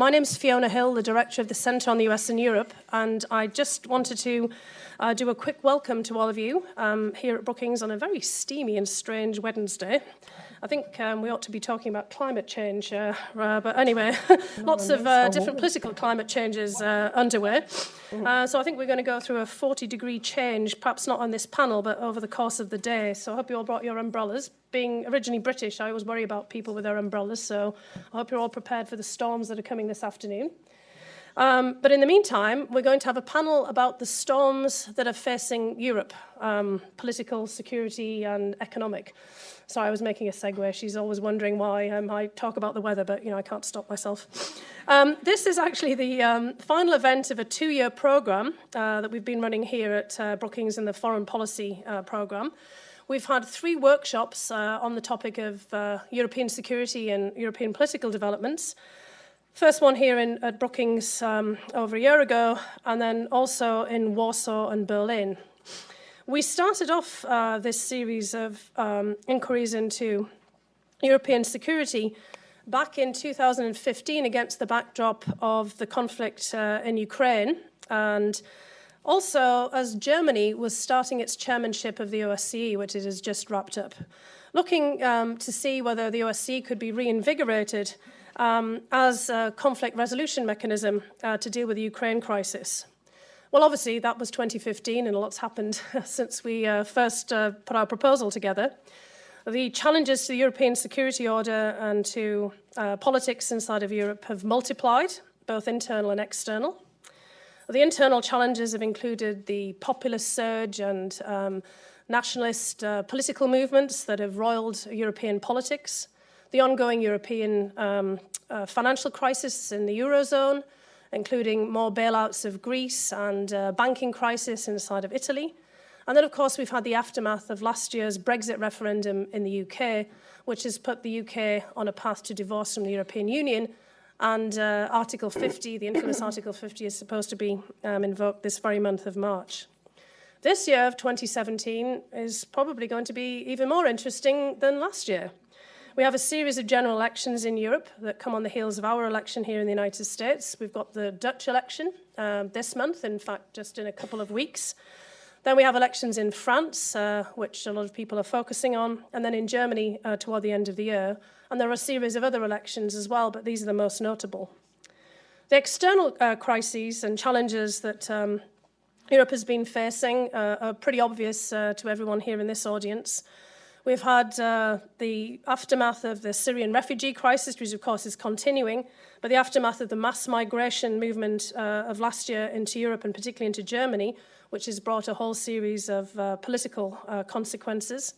My name's Fiona Hill, the Director of the Centre on the US and Europe, and I just wanted to do a quick welcome to all of you here at Brookings on a very steamy and strange Wednesday. I think we ought to be talking about climate change, but anyway, lots of different political climate changes underway. So I think we're going to go through a 40-degree change, perhaps not on this panel, but over the course of the day. So I hope you all brought your umbrellas. Being originally British, I always worry about people with their umbrellas, so I hope you're all prepared for the storms that are coming this afternoon. But in the meantime, we're going to have a panel about the storms that are facing Europe, political, security and economic. Sorry, I was making a segue. She's always wondering why I talk about the weather, but I can't stop myself. This is actually the final event of a 2-year programme that we've been running here at Brookings in the Foreign Policy programme. We've had 3 workshops on the topic of European security and European political developments. First one here at Brookings over a year ago, and then also in Warsaw and Berlin. We started off this series of inquiries into European security back in 2015 against the backdrop of the conflict in Ukraine, and also as Germany was starting its chairmanship of the OSCE, which it has just wrapped up, looking to see whether the OSCE could be reinvigorated as a conflict resolution mechanism to deal with the Ukraine crisis. Well, obviously, that was 2015, and a lot's happened since we first put our proposal together. The challenges to the European security order and to politics inside of Europe have multiplied, both internal and external. The internal challenges have included the populist surge and nationalist political movements that have roiled European politics, the ongoing European financial crisis in the Eurozone, including more bailouts of Greece and banking crisis inside of Italy. And then, of course, we've had the aftermath of last year's Brexit referendum in the UK, which has put the UK on a path to divorce from the European Union. And Article 50, the infamous Article 50, is supposed to be invoked this very month of March. This year of 2017 is probably going to be even more interesting than last year. We have a series of general elections in Europe that come on the heels of our election here in the United States. We've got the Dutch election this month, in fact, just in a couple of weeks. Then we have elections in France, which a lot of people are focusing on, and then in Germany toward the end of the year. And there are a series of other elections as well, but these are the most notable. The external crises and challenges that Europe has been facing are pretty obvious to everyone here in this audience. We've had the aftermath of the Syrian refugee crisis, which of course is continuing, but the aftermath of the mass migration movement of last year into Europe and particularly into Germany, which has brought a whole series of political consequences.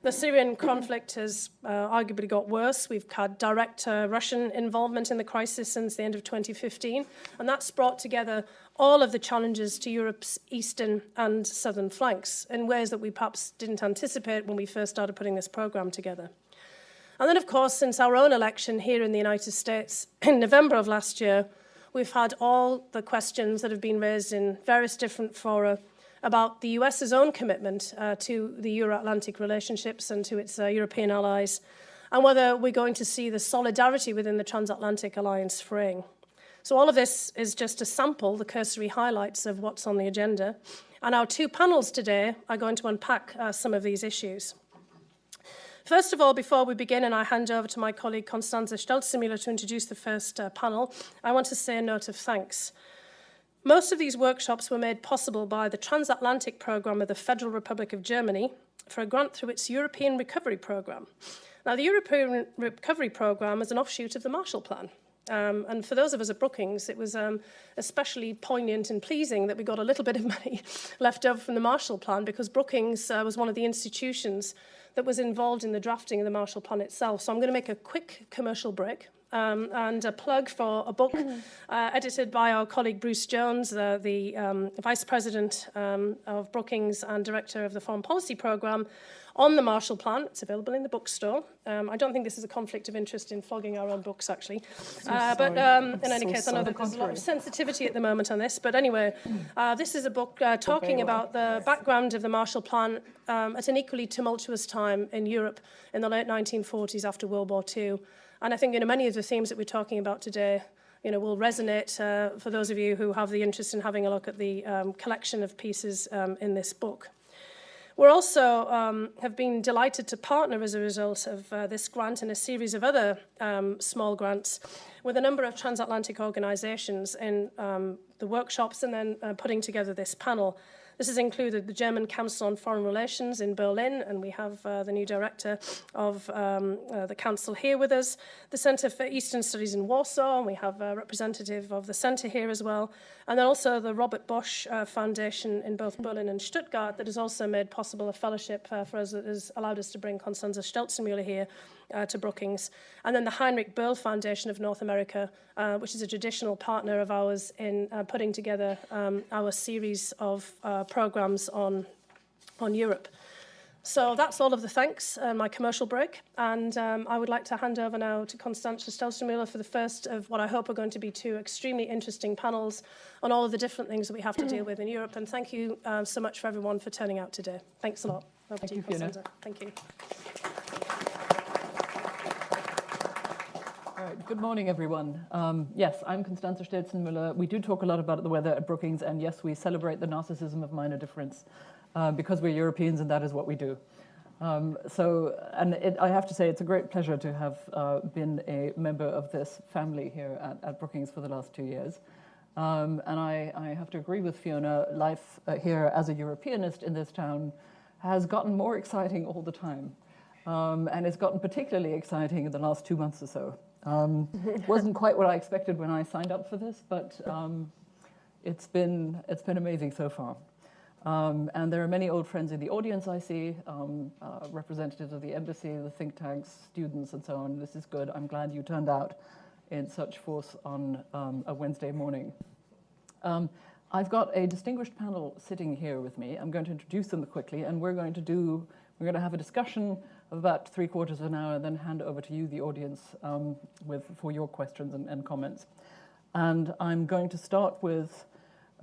The Syrian conflict has arguably got worse. We've had direct Russian involvement in the crisis since the end of 2015, and that's brought together all of the challenges to Europe's eastern and southern flanks in ways that we perhaps didn't anticipate when we first started putting this programme together. And then, of course, since our own election here in the United States in November of last year, we've had all the questions that have been raised in various different fora about the US's own commitment to the Euro-Atlantic relationships and to its European allies, and whether we're going to see the solidarity within the transatlantic alliance fraying. So all of this is just a sample, the cursory highlights of what's on the agenda. And our 2 panels today are going to unpack some of these issues. First of all, before we begin and I hand over to my colleague Constanze Stelzemüller to introduce the first panel, I want to say a note of thanks. Most of these workshops were made possible by the Transatlantic Programme of the Federal Republic of Germany for a grant through its European Recovery Programme. Now, the European Recovery Programme is an offshoot of the Marshall Plan. And for those of us at Brookings, it was especially poignant and pleasing that we got a little bit of money left over from the Marshall Plan, because Brookings was one of the institutions that was involved in the drafting of the Marshall Plan itself. So I'm going to make a quick commercial break and a plug for a book edited by our colleague Bruce Jones, the Vice President of Brookings and Director of the Foreign Policy Programme, on the Marshall Plan. It's available in the bookstore. I don't think this is a conflict of interest in flogging our own books, actually. But in any case, I know that there's a lot of sensitivity at the moment on this. But anyway, this is a book talking about the background of the Marshall Plan at an equally tumultuous time in Europe in the late 1940s after World War II. And I think many of the themes that we're talking about today will resonate for those of you who have the interest in having a look at the collection of pieces in this book. We're also have been delighted to partner as a result of this grant and a series of other small grants with a number of transatlantic organisations in the workshops and then putting together this panel. This has included the German Council on Foreign Relations in Berlin, and we have the new director of the council here with us, the Centre for Eastern Studies in Warsaw, and we have a representative of the centre here as well, and then also the Robert Bosch Foundation in both Berlin and Stuttgart that has also made possible a fellowship for us that has allowed us to bring Constanze Stelzenmüller here to Brookings, and then the Heinrich Böll Foundation of North America, which is a traditional partner of ours in putting together our series of programs on Europe. So that's all of the thanks and my commercial break, and I would like to hand over now to Constanze Stelzenmüller for the first of what I hope are going to be two extremely interesting panels on all of the different things that we have to deal with in Europe, and thank you so much for everyone for turning out today. Thanks a lot. Over to you, Constanze. Thank you. All right, good morning, everyone. Yes, I'm Constanze Stelzenmüller. We do talk a lot about the weather at Brookings, and yes, we celebrate the narcissism of minor difference because we're Europeans, and that is what we do. I have to say, it's a great pleasure to have been a member of this family here at Brookings for the last 2 years. And I have to agree with Fiona, life here as a Europeanist in this town has gotten more exciting all the time. And it's gotten particularly exciting in the last 2 months or so. Wasn't quite what I expected when I signed up for this, but it's been amazing so far. And there are many old friends in the audience I see, representatives of the embassy, the think tanks, students, and so on. This is good. I'm glad you turned out in such force on a Wednesday morning. I've got a distinguished panel sitting here with me. I'm going to introduce them quickly, and we're going to have a discussion of about 3/4 of an hour, and then hand over to you, the audience, for your questions and comments. And I'm going to start with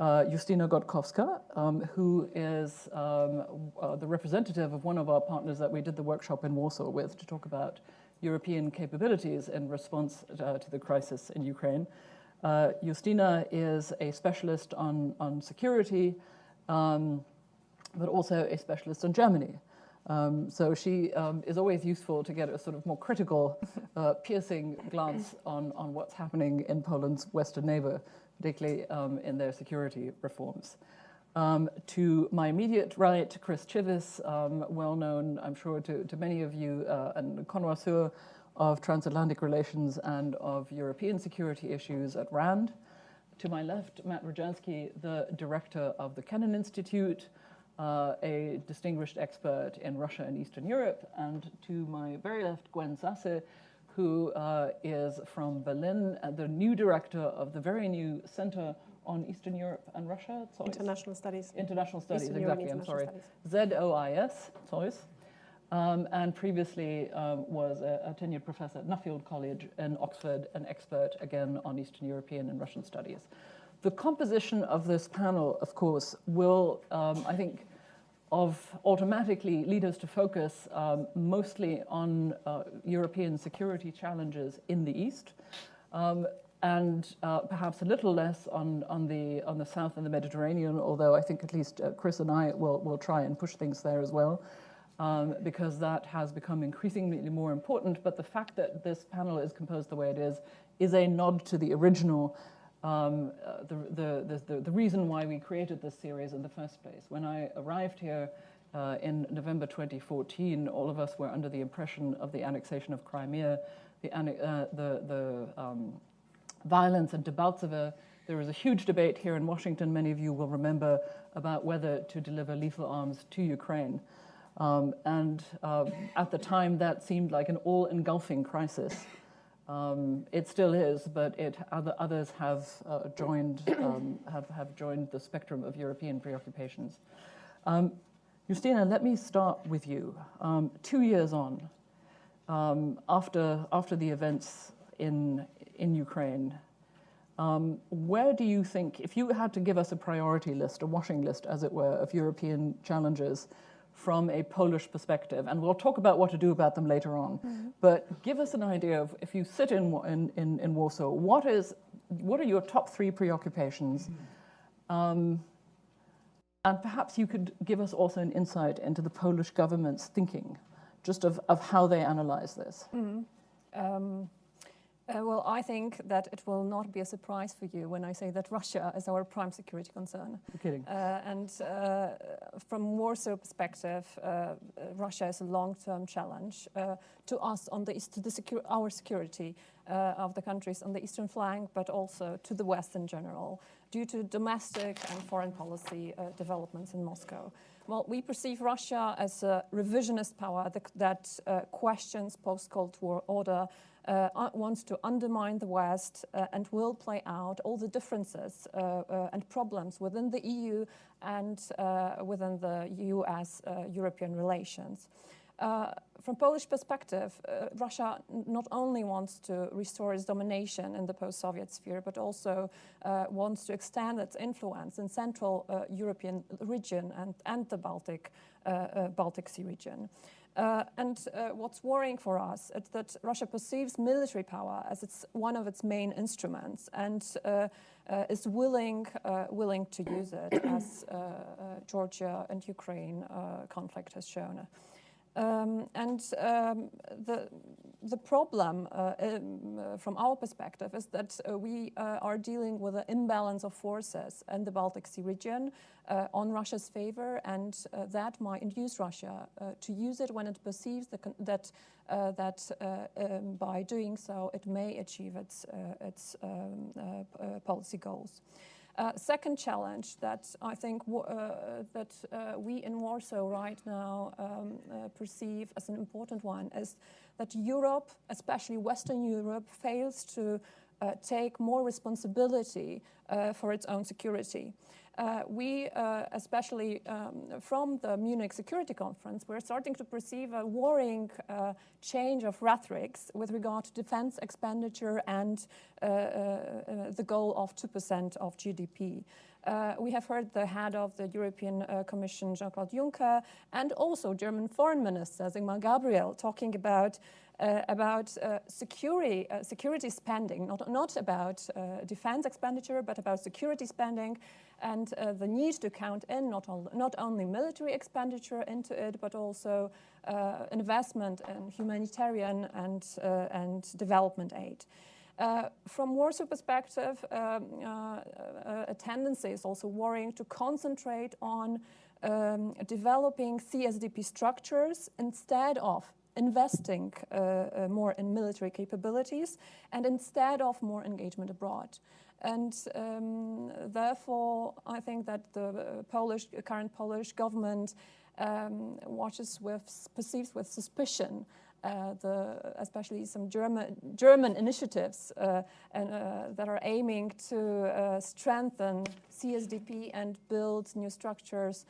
Justyna Gotkowska, who is the representative of one of our partners that we did the workshop in Warsaw with to talk about European capabilities in response to the crisis in Ukraine. Justyna is a specialist on security, but also a specialist on Germany. So she is always useful to get a sort of more critical, piercing glance on what's happening in Poland's western neighbor, particularly in their security reforms. To my immediate right, Chris Chivis, well known, I'm sure, to many of you, and connoisseur of transatlantic relations and of European security issues at RAND. To my left, Matt Rojansky, the director of the Kennan Institute, a distinguished expert in Russia and Eastern Europe. And to my very left, Gwen Sasse, who is from Berlin, the new director of the very new Center on Eastern Europe and Russia. International Studies. International Studies, Eastern exactly, I'm sorry. ZOIS, Zeus. And previously was a tenured professor at Nuffield College in Oxford, an expert, again, on Eastern European and Russian studies. The composition of this panel, of course, will, I think, automatically lead us to focus mostly on European security challenges in the East, and perhaps a little less on the South and the Mediterranean, although I think at least Chris and I will try and push things there as well. Because that has become increasingly more important. But the fact that this panel is composed the way it is a nod to the original, the reason why we created this series in the first place. When I arrived here in November 2014, all of us were under the impression of the annexation of Crimea, the violence in Debaltseve. There was a huge debate here in Washington, many of you will remember, about whether to deliver lethal arms to Ukraine. At the time, that seemed like an all-engulfing crisis. It still is, but others have joined the spectrum of European preoccupations. Justyna, let me start with you. 2 years on, after the events in Ukraine, where do you think, if you had to give us a priority list, a washing list, as it were, of European challenges from a Polish perspective, and we'll talk about what to do about them later on, but give us an idea of, if you sit in Warsaw, what is what are your top 3 preoccupations? And perhaps you could give us also an insight into the Polish government's thinking, just of how they analyze this. Well, I think that it will not be a surprise for you when I say that Russia is our prime security concern. You're kidding. And from Warsaw perspective, Russia is a long-term challenge to us on our security of the countries on the eastern flank, but also to the West in general, due to domestic and foreign policy developments in Moscow. Well, we perceive Russia as a revisionist power that questions post-Cold War order, wants to undermine the West, and will play out all the differences and problems within the EU and within the US-European relations. From Polish perspective, Russia not only wants to restore its domination in the post-Soviet sphere, but also wants to extend its influence in Central European region and the Baltic Sea region. What's worrying for us is that Russia perceives military power as one of its main instruments, and is willing to use it, as Georgia and Ukraine conflict has shown. The problem from our perspective is that we are dealing with an imbalance of forces in the Baltic Sea region on Russia's favor, and that might induce Russia to use it when it perceives that by doing so it may achieve its policy goals. Second challenge that I think we in Warsaw right now perceive as an important one is that Europe, especially Western Europe, fails to take more responsibility for its own security. We, especially from the Munich Security Conference, we're starting to perceive a worrying change of rhetorics with regard to defense expenditure and the goal of 2% of GDP. We have heard the head of the European Commission, Jean-Claude Juncker, and also German Foreign Minister Sigmar Gabriel talking about security spending, not about defense expenditure, but about security spending, and the need to count in not only military expenditure into it, but also investment in humanitarian and development aid. From Warsaw perspective, a tendency is also worrying to concentrate on developing CSDP structures instead of investing more in military capabilities and instead of more engagement abroad. And therefore, I think that the current Polish government perceives with suspicion especially some German initiatives that are aiming to strengthen CSDP and build new structures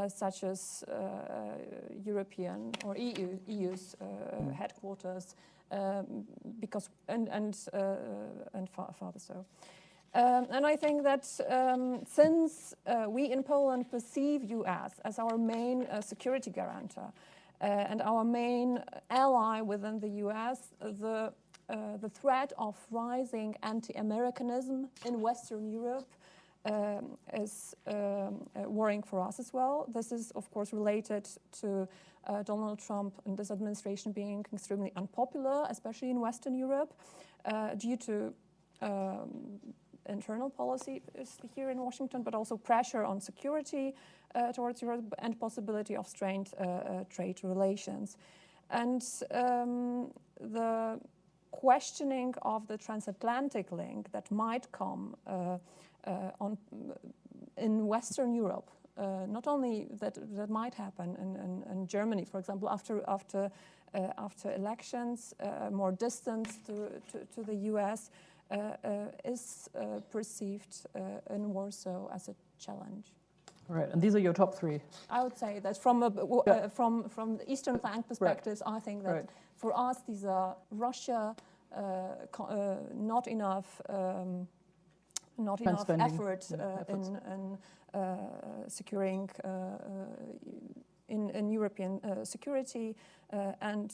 such as European or EU's headquarters, because and farther so. And I think that since we in Poland perceive US as our main security guarantor and our main ally within the US, the threat of rising anti-Americanism in Western Europe is worrying for us as well. This is, of course, related to Donald Trump and this administration being extremely unpopular, especially in Western Europe, due to internal policy here in Washington, but also pressure on security towards Europe and possibility of strained trade relations. And the questioning of the transatlantic link that might come in Western Europe, not only that might happen in Germany, for example, after elections, more distance to the US, is perceived in Warsaw as a challenge. Right, and these are your top 3. I would say that from the Eastern flank perspectives, right. I think that right. For us these are Russia, not enough effort in securing in European security, and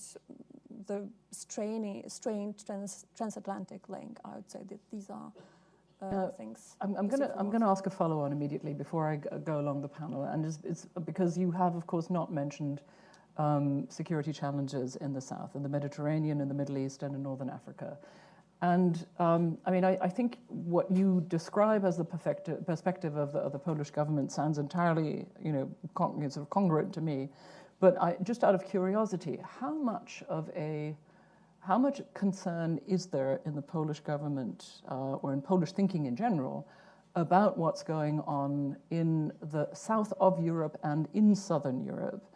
the strained transatlantic link. I would say that these are things. I'm going to ask a follow-on immediately before I go along the panel, and it's because you have, of course, not mentioned security challenges in the South, in the Mediterranean, in the Middle East, and in Northern Africa. And I mean, I think what you describe as the perspective of the Polish government sounds entirely, sort of congruent to me. But just out of curiosity, how much concern is there in the Polish government or in Polish thinking in general about what's going on in the south of Europe and in southern Europe?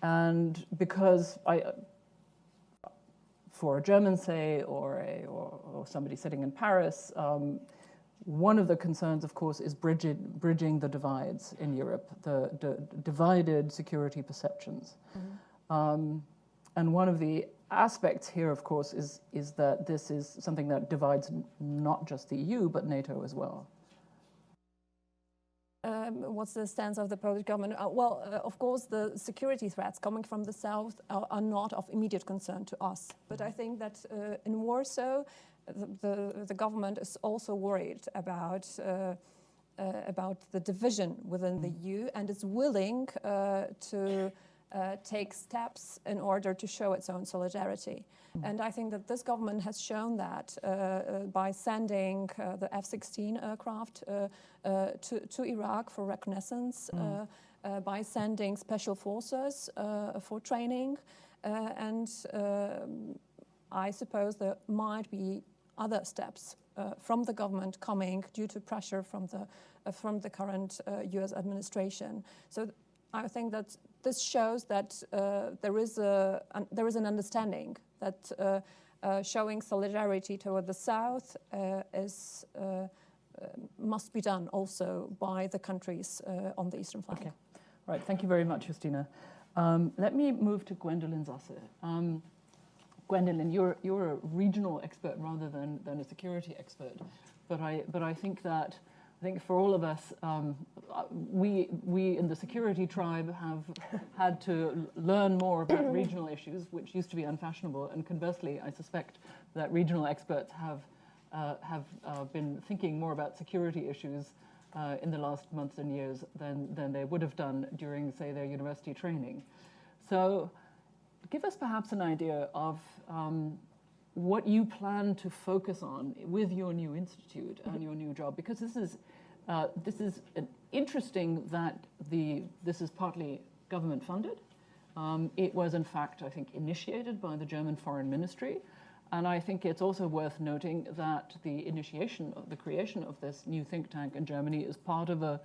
And because for a German, say, or somebody sitting in Paris, one of the concerns, of course, is bridging the divides in Europe, the divided security perceptions. Mm-hmm. And one of the aspects here, of course, is that this is something that divides not just the EU, but NATO as well. What's the stance of the Polish government? Of course, the security threats coming from the south are not of immediate concern to us. But I think that in Warsaw, the government is also worried about the division within the EU and is willing to take steps in order to show its own solidarity. And I think that this government has shown that by sending the F-16 aircraft to Iraq for reconnaissance, by sending special forces for training, and I suppose there might be other steps from the government coming due to pressure from the current U.S. administration. So I think that this shows that there is an understanding that showing solidarity toward the South must be done also by the countries on the eastern flank. Okay, right. Thank you very much, Justyna. Let me move to Gwendolyn Zasse. Gwendolyn, you're a regional expert rather than a security expert, but I think for all of us, we in the security tribe have had to learn more about regional issues, which used to be unfashionable. And conversely, I suspect that regional experts have been thinking more about security issues in the last months and years than they would have done during, say, their university training. So, give us perhaps an idea of what you plan to focus on with your new institute and your new job, because this is interesting that this is partly government funded. It was, in fact, I think, initiated by the German Foreign Ministry, and I think it's also worth noting that the creation of this new think tank in Germany is part of a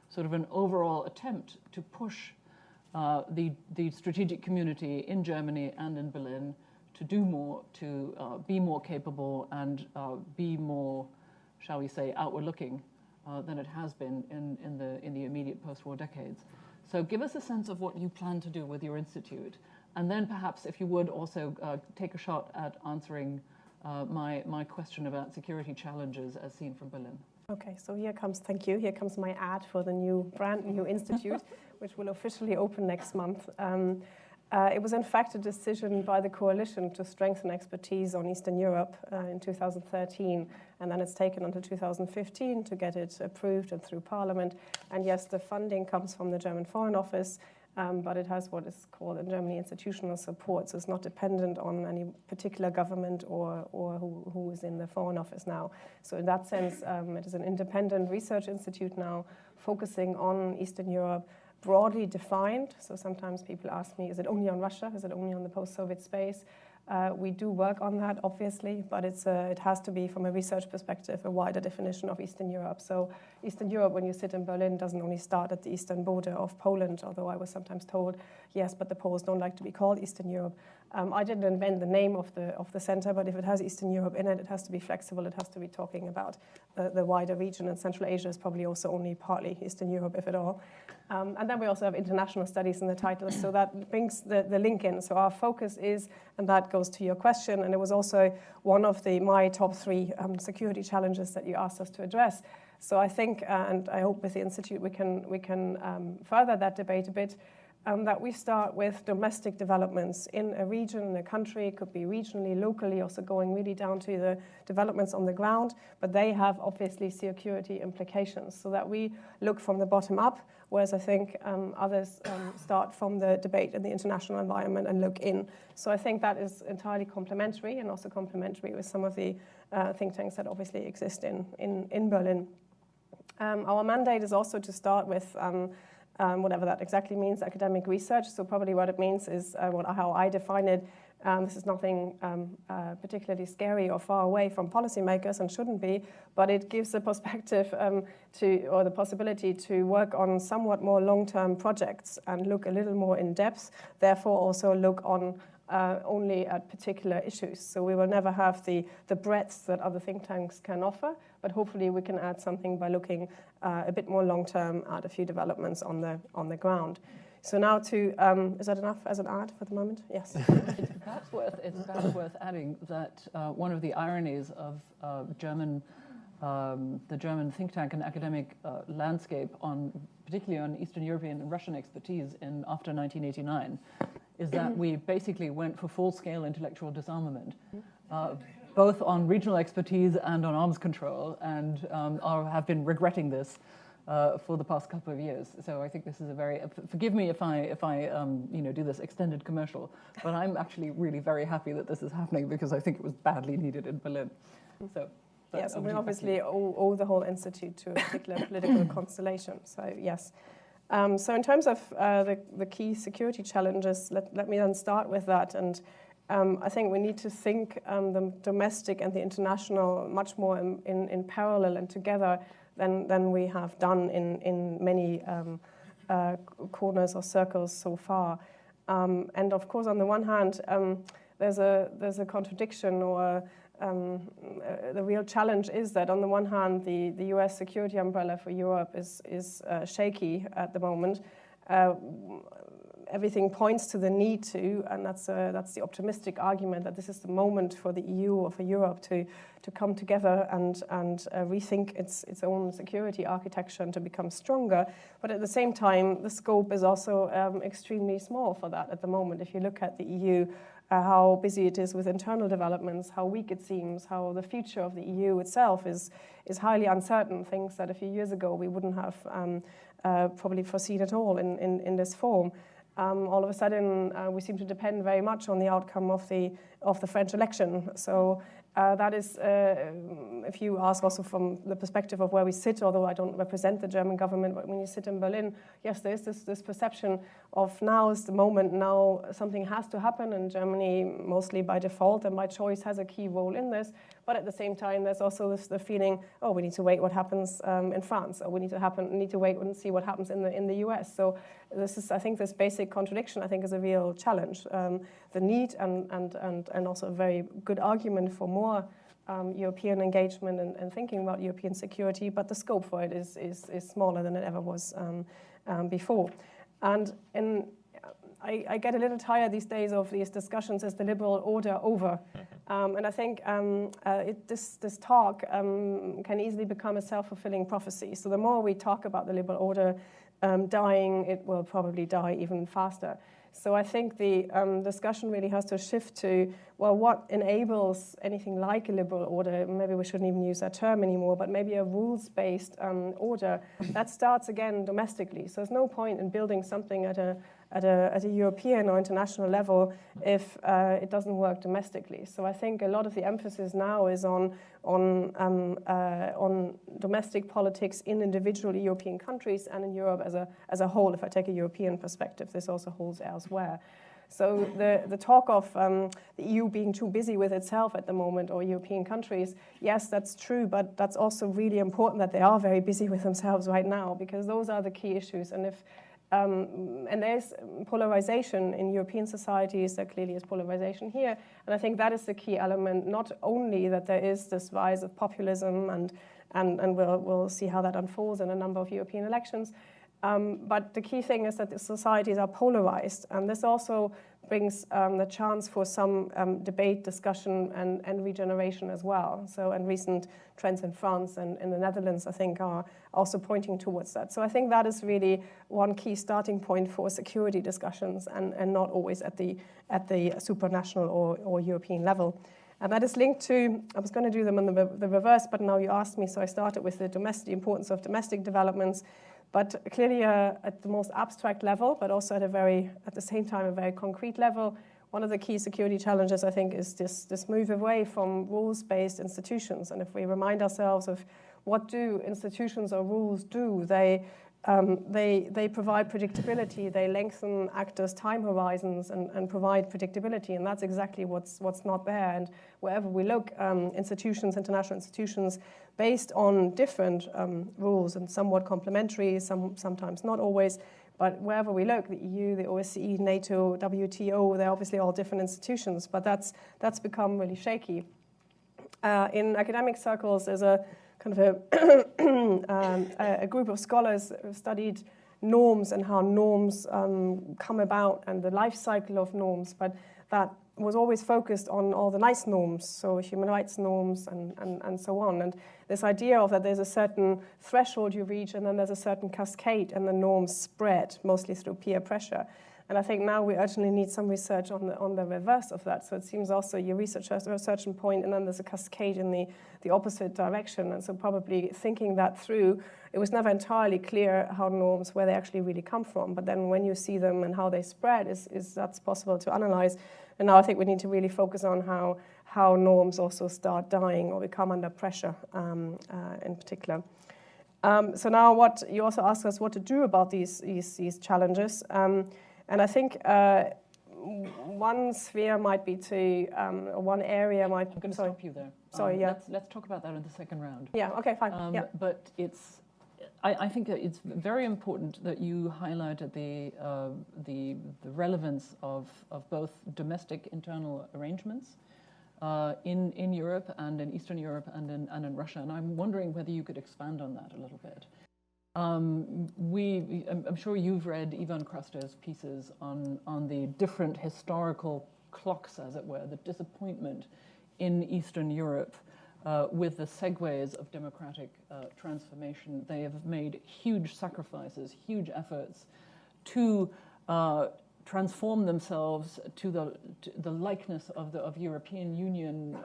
sort of an overall attempt to push the strategic community in Germany and in Berlin to do more, to be more capable and be more, shall we say, outward-looking than it has been in the immediate post-war decades. So give us a sense of what you plan to do with your institute, and then perhaps, if you would, also take a shot at answering my question about security challenges as seen from Berlin. Okay, so thank you. Here comes my ad for the brand new institute, which will officially open next month. It was in fact a decision by the coalition to strengthen expertise on Eastern Europe in 2013, and then it's taken until 2015 to get it approved and through Parliament. And yes, the funding comes from the German Foreign Office, but it has what is called in Germany institutional support, so it's not dependent on any particular government or who is in the Foreign Office now. So in that sense, it is an independent research institute now focusing on Eastern Europe, broadly defined. So sometimes people ask me, is it only on Russia? Is it only on the post-Soviet space? We do work on that, obviously, but it has to be, from a research perspective, a wider definition of Eastern Europe. So Eastern Europe, when you sit in Berlin, doesn't only start at the eastern border of Poland, although I was sometimes told, yes, but the Poles don't like to be called Eastern Europe. I didn't invent the name of the center, but if it has Eastern Europe in it, it has to be flexible. It has to be talking about the wider region, and Central Asia is probably also only partly Eastern Europe, if at all. And then we also have international studies in the title, so that brings the link in. So our focus is, and that goes to your question, and it was also one of my top 3 security challenges that you asked us to address. So I think, and I hope with the Institute we can further that debate a bit. that we start with domestic developments in a region, in a country. It could be regionally, locally, also going really down to the developments on the ground, but they have obviously security implications, so that we look from the bottom up, whereas I think others start from the debate in the international environment and look in. So I think that is entirely complementary, and also complementary with some of the think tanks that obviously exist in Berlin. Our mandate is also to start with whatever that exactly means, academic research. So probably what it means is how I define it. This is nothing particularly scary or far away from policymakers, and shouldn't be, but it gives a perspective or the possibility to work on somewhat more long-term projects and look a little more in depth, therefore also look on only at particular issues. So we will never have the breadth that other think tanks can offer, but hopefully we can add something by looking a bit more long-term at a few developments on the ground. So now is that enough as an ad for the moment? Yes. It's perhaps worth adding that one of the ironies of the German think tank and academic landscape, particularly on Eastern European and Russian expertise after 1989, is that we basically went for full-scale intellectual disarmament, both on regional expertise and on arms control, and have been regretting this for the past couple of years. So I think this is forgive me if I do this extended commercial, but I'm actually really very happy that this is happening, because I think it was badly needed in Berlin. So. Yes, and we obviously owe the whole institute to a particular political constellation. So yes. So in terms of the key security challenges, let me then start with that. And I think we need to think the domestic and the international much more in parallel and together than we have done in many corners or circles so far. And of course, on the one hand, there's a contradiction, or the real challenge is that on the one hand, the US security umbrella for Europe is shaky at the moment. Everything points to the need to, and that's the optimistic argument, that this is the moment for the EU or for Europe to come together and rethink its own security architecture and to become stronger. But at the same time, the scope is also extremely small for that at the moment. If you look at the EU, how busy it is with internal developments, how weak it seems, how the future of the EU itself is highly uncertain, things that a few years ago we wouldn't have probably foreseen at all in this form. All of a sudden, we seem to depend very much on the outcome of the French election. So that is, if you ask also from the perspective of where we sit, although I don't represent the German government, but when you sit in Berlin, yes, there is this perception of now is the moment, now something has to happen, and Germany, mostly by default and by choice, has a key role in this. But at the same time, there's also the feeling, oh, we need to wait what happens in France, or we need to wait and see what happens in the US. So I think this basic contradiction, I think, is a real challenge. The need and also a very good argument for more European engagement and thinking about European security, but the scope for it is smaller than it ever was before. And I get a little tired these days of these discussions as the liberal order over. And I think this talk can easily become a self-fulfilling prophecy. So the more we talk about the liberal order dying, it will probably die even faster. So I think the discussion really has to shift to, well, what enables anything like a liberal order? Maybe we shouldn't even use that term anymore, but maybe a rules-based order that starts again domestically. So there's no point in building something at a European or international level if it doesn't work domestically. So I think a lot of the emphasis now is on domestic politics in individual European countries and in Europe as a whole. If I take a European perspective, this also holds elsewhere. So the talk of the EU being too busy with itself at the moment, or European countries, yes, that's true, but that's also really important that they are very busy with themselves right now, because those are the key issues. And and there's polarization in European societies. There clearly is polarization here, and I think that is the key element. Not only that there is this rise of populism, and we'll see how that unfolds in a number of European elections, But the key thing is that the societies are polarized, and this also brings the chance for some debate, discussion, and regeneration as well. So, and recent trends in France and in the Netherlands, I think, are also pointing towards that. So I think that is really one key starting point for security discussions, and not always at the supranational or European level. And that is linked to, I was going to do them in the reverse, but now you asked me, so I started with the importance of domestic developments. But clearly at the most abstract level, but also at the same time, a very concrete level, one of the key security challenges, I think, is this move away from rules-based institutions. And if we remind ourselves of what do institutions or rules do, they provide predictability, they lengthen actors' time horizons and provide predictability, and that's exactly what's not there. And wherever we look, institutions, international institutions, based on different rules and somewhat complementary, sometimes not always, but wherever we look, the EU, the OSCE, NATO, WTO, they're obviously all different institutions, but that's become really shaky. In academic circles, there's a kind of a group of scholars who studied norms and how norms come about and the life cycle of norms, but that was always focused on all the nice norms, so human rights norms and so on. And this idea of that there's a certain threshold you reach and then there's a certain cascade and the norms spread, mostly through peer pressure. And I think now we urgently need some research on the reverse of that. So it seems also you research at a certain point and then there's a cascade in the opposite direction. And so probably thinking that through, it was never entirely clear how norms, where they actually really come from. But then when you see them and how they spread, that's possible to analyze. And now I think we need to really focus on how norms also start dying or become under pressure in particular. So now what you also asked us what to do about these challenges. And I think one sphere might be one area might be... I'm going to stop you there. Sorry, yeah. Let's talk about that in the second round. Yeah, okay, fine. Yeah. But I think that it's very important that you highlighted the relevance of both domestic internal arrangements in Europe and in Eastern Europe and in Russia. And I'm wondering whether you could expand on that a little bit. I'm sure you've read Ivan Kraster's pieces on the different historical clocks, as it were, the disappointment in Eastern Europe with the segues of democratic transformation. They have made huge sacrifices, huge efforts to transform themselves to the likeness of European Union,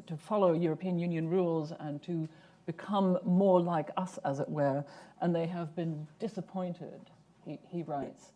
to follow European Union rules and to become more like us, as it were, and they have been disappointed, he writes,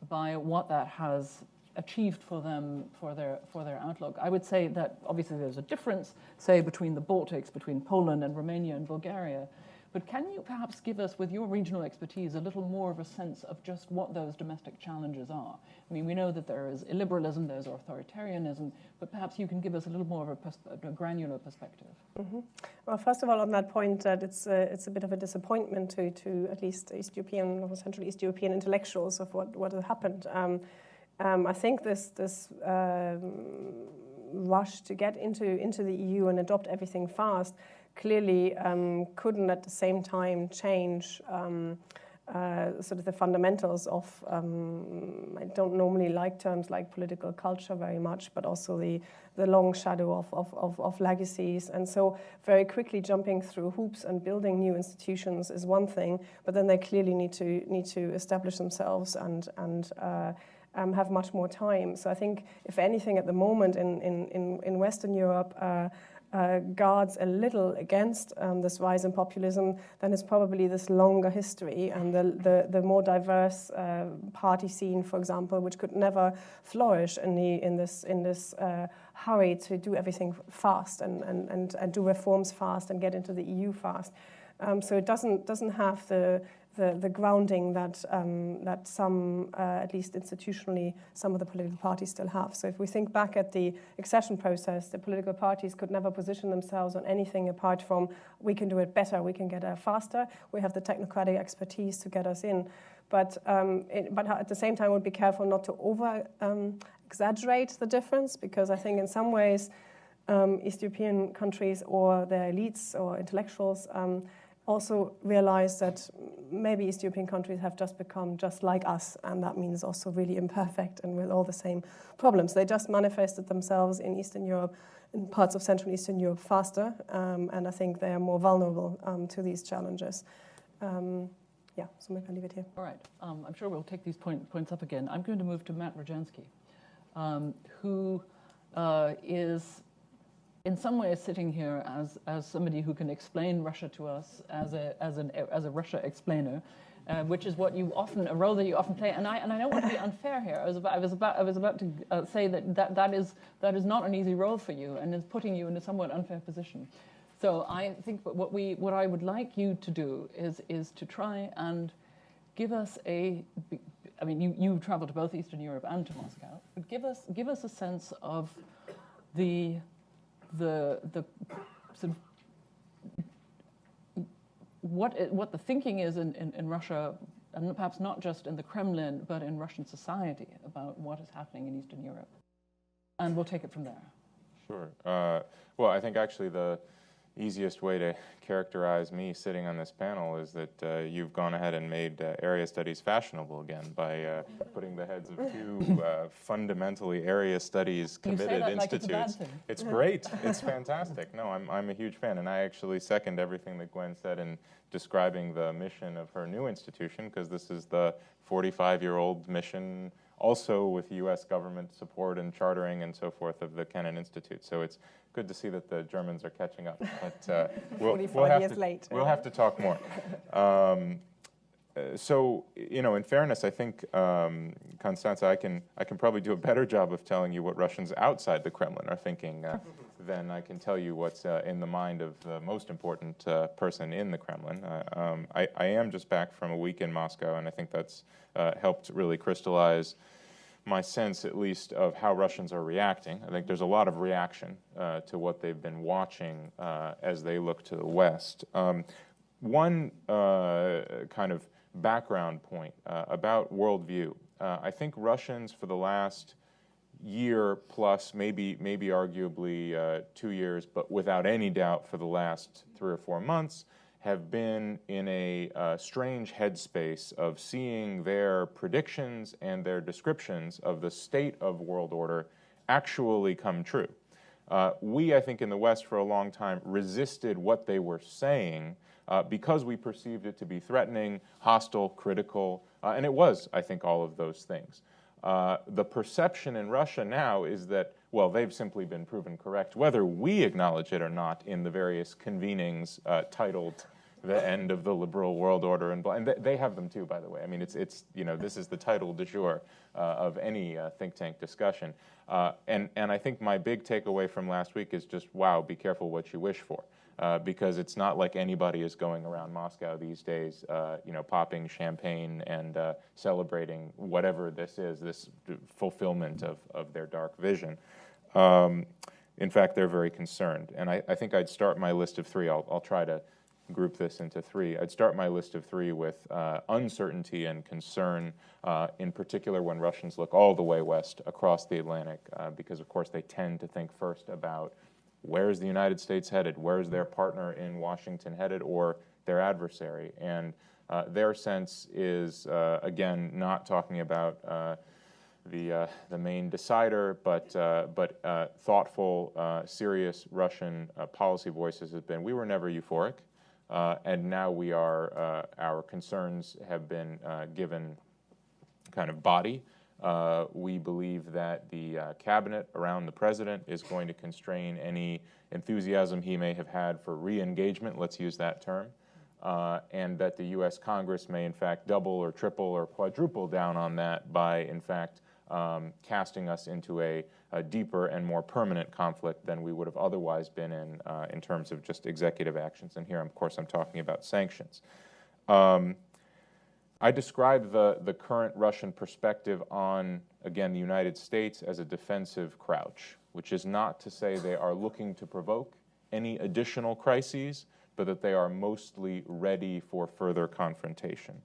by what that has achieved for them, for their outlook. I would say that obviously there's a difference, say, between the Baltics, between Poland and Romania and Bulgaria, but can you perhaps give us, with your regional expertise, a little more of a sense of just what those domestic challenges are? I mean, we know that there is illiberalism, there's authoritarianism, but perhaps you can give us a little more of a granular perspective. Mm-hmm. Well, first of all, on that point, that it's a bit of a disappointment to at least East European or Central East European intellectuals of what has happened. I think this rush to get into the EU and adopt everything fast clearly couldn't at the same time change sort of the fundamentals of, I don't normally like terms like political culture very much, but also the long shadow of legacies. And so very quickly jumping through hoops and building new institutions is one thing, but then they clearly need to establish themselves and have much more time. So I think, if anything, at the moment in Western Europe, guards a little against this rise in populism, then it's probably this longer history and the more diverse party scene, for example, which could never flourish in this hurry to do everything fast and do reforms fast and get into the EU fast. So it doesn't have the grounding that some, at least institutionally, some of the political parties still have. So if we think back at the accession process, the political parties could never position themselves on anything apart from, we can do it better, we can get there faster, we have the technocratic expertise to get us in. But at the same time, we'll be careful not to exaggerate the difference, because I think in some ways, East European countries or their elites or intellectuals also realize that maybe East European countries have just become just like us, and that means also really imperfect and with all the same problems. They just manifested themselves in Eastern Europe, in parts of Central and Eastern Europe faster, and I think they are more vulnerable to these challenges. Yeah, so maybe I'll leave it here. All right. I'm sure we'll take these points up again. I'm going to move to Matt Rojansky, who is in some ways sitting here as somebody who can explain Russia to us as a Russia explainer, which is what you often, a role that you often play. And I don't want to be unfair here. I was about to say that is not an easy role for you, and is putting you in a somewhat unfair position. So I think what I would like you to do is to try and give us I mean, you traveled to both Eastern Europe and to Moscow, but give us a sense of the sort of what the thinking is in Russia, and perhaps not just in the Kremlin, but in Russian society about what is happening in Eastern Europe. And we'll take it from there. Sure. Well, I think actually the easiest way to characterize me sitting on this panel is that you've gone ahead and made area studies fashionable again by putting the heads of two fundamentally area studies committed institutes. Like it's a bad thing. It's great. It's fantastic. No, I'm a huge fan, and I actually second everything that Gwen said in describing the mission of her new institution, because this is the 45-year-old mission, also with U.S. government support and chartering and so forth, of the Kennan Institute. So it's good to see that the Germans are catching up. But we'll have to talk more. So, in fairness, I think, Constanza, I can probably do a better job of telling you what Russians outside the Kremlin are thinking than I can tell you what's in the mind of the most important person in the Kremlin. I am just back from a week in Moscow, and I think that's helped really crystallize my sense, at least, of how Russians are reacting. I think there's a lot of reaction to what they've been watching as they look to the West. One kind of background point about worldview. I think Russians, for the last year plus, maybe arguably 2 years, but without any doubt for the last 3 or 4 months, have been in a strange headspace of seeing their predictions and their descriptions of the state of world order actually come true. We, I think, in the West for a long time resisted what they were saying because we perceived it to be threatening, hostile, critical, and it was, I think, all of those things. The perception in Russia now is that, well, they've simply been proven correct, whether we acknowledge it or not, in the various convenings titled "The End of the Liberal World Order," and they have them too, by the way. I mean, it's this is the title du jour of any think tank discussion. And I think my big takeaway from last week is just, wow, be careful what you wish for. Because it's not like anybody is going around Moscow these days, popping champagne and celebrating whatever this is, this fulfillment of their dark vision. In fact, they're very concerned. And I think I'd start my list of three. I'll try to group this into three. I'd start my list of three with uncertainty and concern, in particular when Russians look all the way west across the Atlantic, because, of course, they tend to think first about where's the United States headed, where's their partner in Washington headed, or their adversary. And their sense is, again, not talking about the main decider, but thoughtful, serious Russian policy voices have been, we were never euphoric, and now we are, our concerns have been given kind of body. We believe that the cabinet around the president is going to constrain any enthusiasm he may have had for re-engagement, let's use that term, and that the U.S. Congress may in fact double or triple or quadruple down on that by in fact casting us into a deeper and more permanent conflict than we would have otherwise been in terms of just executive actions. And here, of course, I'm talking about sanctions. I describe the current Russian perspective on, again, the United States as a defensive crouch, which is not to say they are looking to provoke any additional crises, but that they are mostly ready for further confrontation.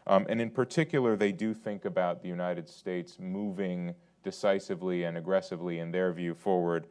And in particular, they do think about the United States moving decisively and aggressively, in their view, forward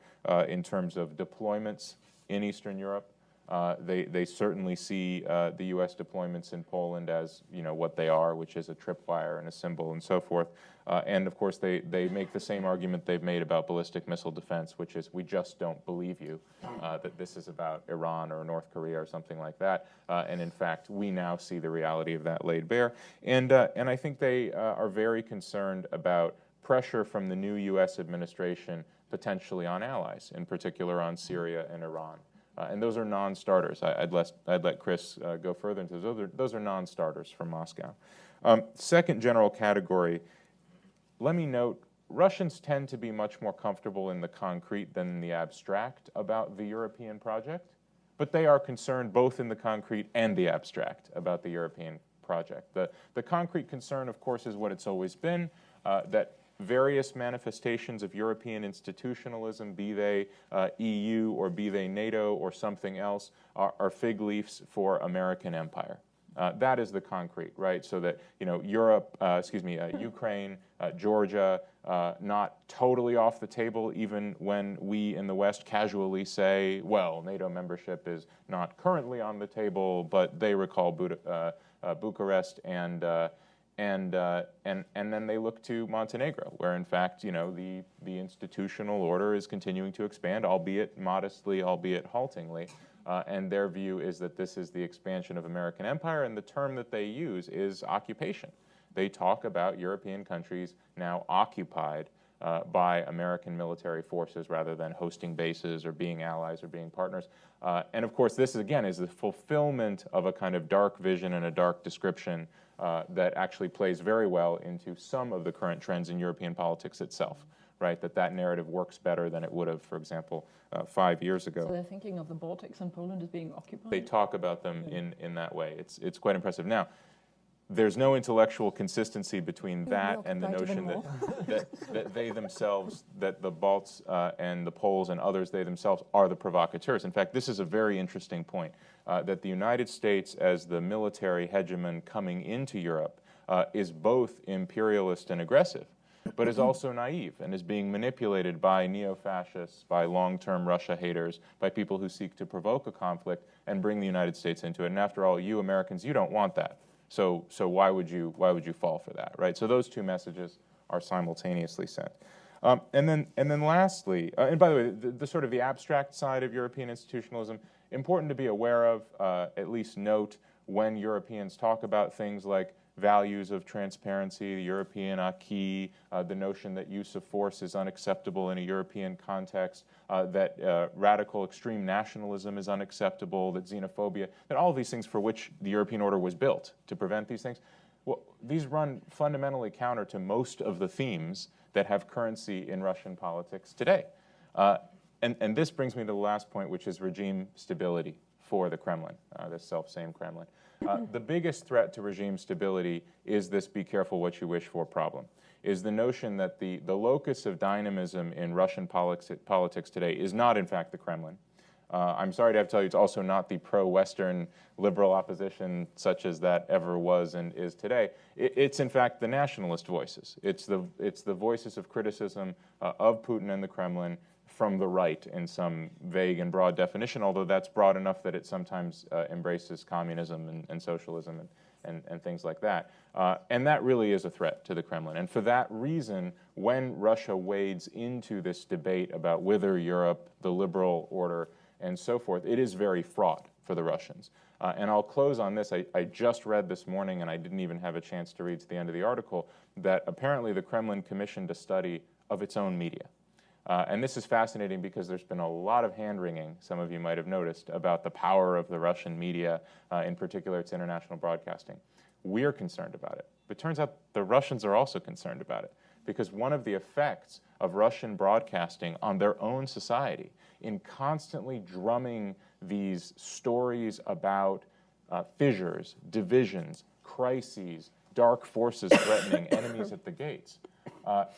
in terms of deployments in Eastern Europe, They certainly see the U.S. deployments in Poland as what they are, which is a tripwire and a symbol and so forth. And of course, they make the same argument they've made about ballistic missile defense, which is we just don't believe you that this is about Iran or North Korea or something like that. And in fact, we now see the reality of that laid bare. And I think they are very concerned about pressure from the new U.S. administration potentially on allies, in particular on Syria and Iran. And those are non-starters. I'd let Chris go further into those. Those are non-starters from Moscow. Second general category, let me note, Russians tend to be much more comfortable in the concrete than in the abstract about the European project, but they are concerned both in the concrete and the abstract about the European project. The concrete concern, of course, is what it's always been, that various manifestations of European institutionalism, be they EU or be they NATO or something else, are fig leaves for American empire. That is the concrete, right? So that Europe, Ukraine, Georgia, not totally off the table, even when we in the West casually say, well, NATO membership is not currently on the table, but they recall Bucharest and then they look to Montenegro, where in fact, the institutional order is continuing to expand, albeit modestly, albeit haltingly. And their view is that this is the expansion of American empire, and the term that they use is occupation. They talk about European countries now occupied by American military forces rather than hosting bases or being allies or being partners. And of course, this again is the fulfillment of a kind of dark vision and a dark description that actually plays very well into some of the current trends in European politics itself, right? That narrative works better than it would have, for example, 5 years ago. So they're thinking of the Baltics and Poland as being occupied? They talk about them in that way. It's quite impressive. Now, there's no intellectual consistency between that and the notion that they themselves, that the Balts and the Poles and others, they themselves are the provocateurs. In fact, this is a very interesting point, that the United States as the military hegemon coming into Europe is both imperialist and aggressive, but is also naive and is being manipulated by neo-fascists, by long-term Russia haters, by people who seek to provoke a conflict and bring the United States into it. And after all, you Americans, you don't want that. So why would you fall for that, right? So those two messages are simultaneously sent. And then lastly, and by the way, the sort of the abstract side of European institutionalism, important to be aware of, at least note when Europeans talk about things like values of transparency, the European acquis, the notion that use of force is unacceptable in a European context, that radical extreme nationalism is unacceptable, that xenophobia, that all of these things for which the European order was built to prevent these things, well, these run fundamentally counter to most of the themes that have currency in Russian politics today. And this brings me to the last point, which is regime stability for the Kremlin, the self-same Kremlin. The biggest threat to regime stability is this be careful what you wish for problem, is the notion that the locus of dynamism in Russian politics today is not, in fact, the Kremlin. I'm sorry to have to tell you, it's also not the pro-Western liberal opposition such as that ever was and is today. It's in fact, the nationalist voices. It's the voices of criticism of Putin and the Kremlin from the right in some vague and broad definition, although that's broad enough that it sometimes embraces communism and socialism and things like that. And that really is a threat to the Kremlin. And for that reason, when Russia wades into this debate about whether Europe, the liberal order, and so forth, it is very fraught for the Russians. And I'll close on this. I just read this morning, and I didn't even have a chance to read to the end of the article, that apparently the Kremlin commissioned a study of its own media. And this is fascinating because there's been a lot of hand-wringing, some of you might have noticed, about the power of the Russian media, in particular its international broadcasting. We're concerned about it. But it turns out the Russians are also concerned about it, because one of the effects of Russian broadcasting on their own society in constantly drumming these stories about fissures, divisions, crises, dark forces threatening, enemies at the gates,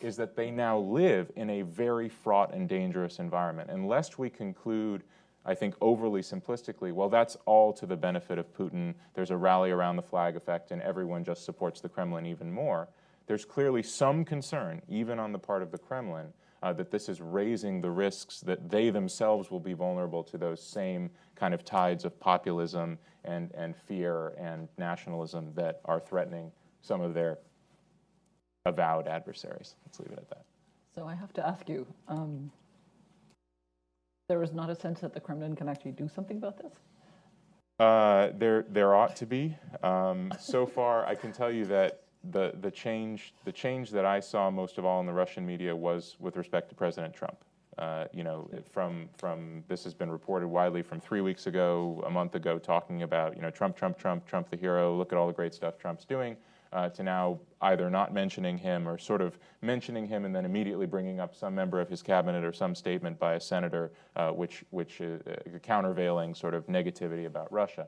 is that they now live in a very fraught and dangerous environment. And lest we conclude, I think overly simplistically, well, that's all to the benefit of Putin, there's a rally around the flag effect and everyone just supports the Kremlin even more, there's clearly some concern, even on the part of the Kremlin, that this is raising the risks that they themselves will be vulnerable to those same kind of tides of populism and fear and nationalism that are threatening some of their avowed adversaries. Let's leave it at that. So I have to ask you, there is not a sense that the Kremlin can actually do something about this? There ought to be. So far, I can tell you that the change that I saw most of all in the Russian media was with respect to President Trump. From this has been reported widely from 3 weeks ago, a month ago, talking about Trump the hero. Look at all the great stuff Trump's doing. To now either not mentioning him or sort of mentioning him and then immediately bringing up some member of his cabinet or some statement by a senator, which is countervailing sort of negativity about Russia.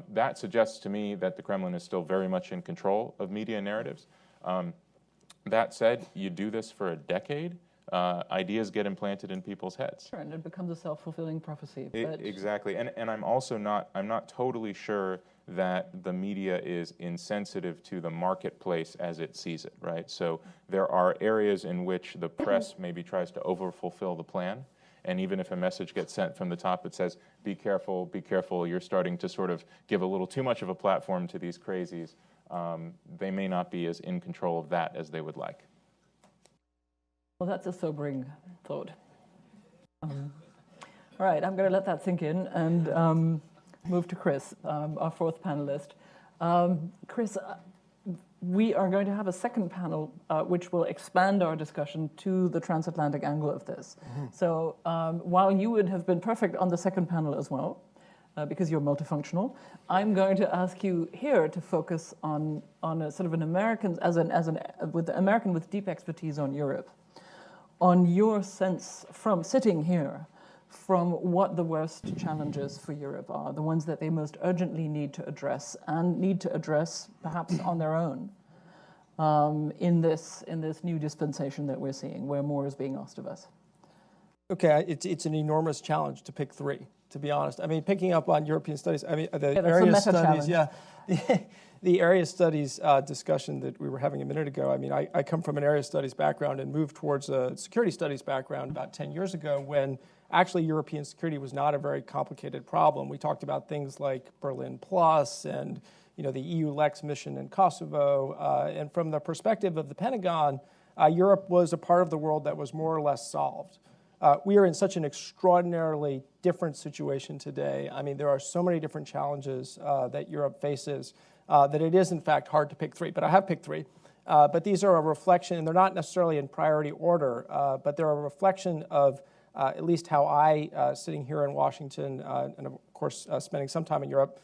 That suggests to me that the Kremlin is still very much in control of media narratives. That said, you do this for a decade, ideas get implanted in people's heads. Sure, and it becomes a self-fulfilling prophecy. Exactly, and I'm also not totally sure that the media is insensitive to the marketplace as it sees it, right? So there are areas in which the press maybe tries to overfulfill the plan, and even if a message gets sent from the top that says, be careful, you're starting to sort of give a little too much of a platform to these crazies, they may not be as in control of that as they would like. Well, that's a sobering thought. All right, I'm going to let that sink in and move to Chris, our fourth panelist. Chris, we are going to have a second panel which will expand our discussion to the transatlantic angle of this. Mm-hmm. So while you would have been perfect on the second panel as well, because you're multifunctional, I'm going to ask you here to focus on a sort of an American, with the American with deep expertise on Europe, on your sense from sitting here, from what the worst challenges for Europe are, the ones that they most urgently need to address and need to address perhaps on their own in this new dispensation that we're seeing, where more is being asked of us. Okay, it's an enormous challenge to pick three, to be honest. I mean, picking up on European studies, I mean, the area studies, the area studies discussion that we were having a minute ago, I mean, I come from an area studies background and moved towards a security studies background about 10 years ago when actually European security was not a very complicated problem. We talked about things like Berlin Plus and the EU Lex mission in Kosovo. And from the perspective of the Pentagon, Europe was a part of the world that was more or less solved. We are in such an extraordinarily different situation today. I mean, there are so many different challenges that Europe faces that it is, in fact, hard to pick three. But I have picked three. But these are a reflection, and they're not necessarily in priority order, but they're a reflection of at least how I, sitting here in Washington, and of course spending some time in Europe,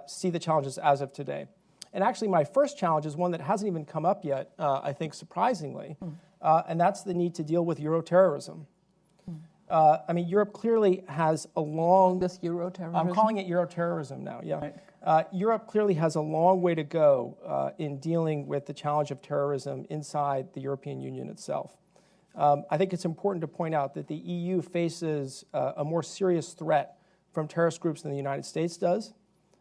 see the challenges as of today. And actually, my first challenge is one that hasn't even come up yet, I think, surprisingly, and that's the need to deal with Euro-terrorism. I mean, Europe clearly has a long... This Euro-terrorism? I'm calling it Euro-terrorism now, yeah. Right. Europe clearly has a long way to go in dealing with the challenge of terrorism inside the European Union itself. I think it's important to point out that the EU faces a more serious threat from terrorist groups than the United States does.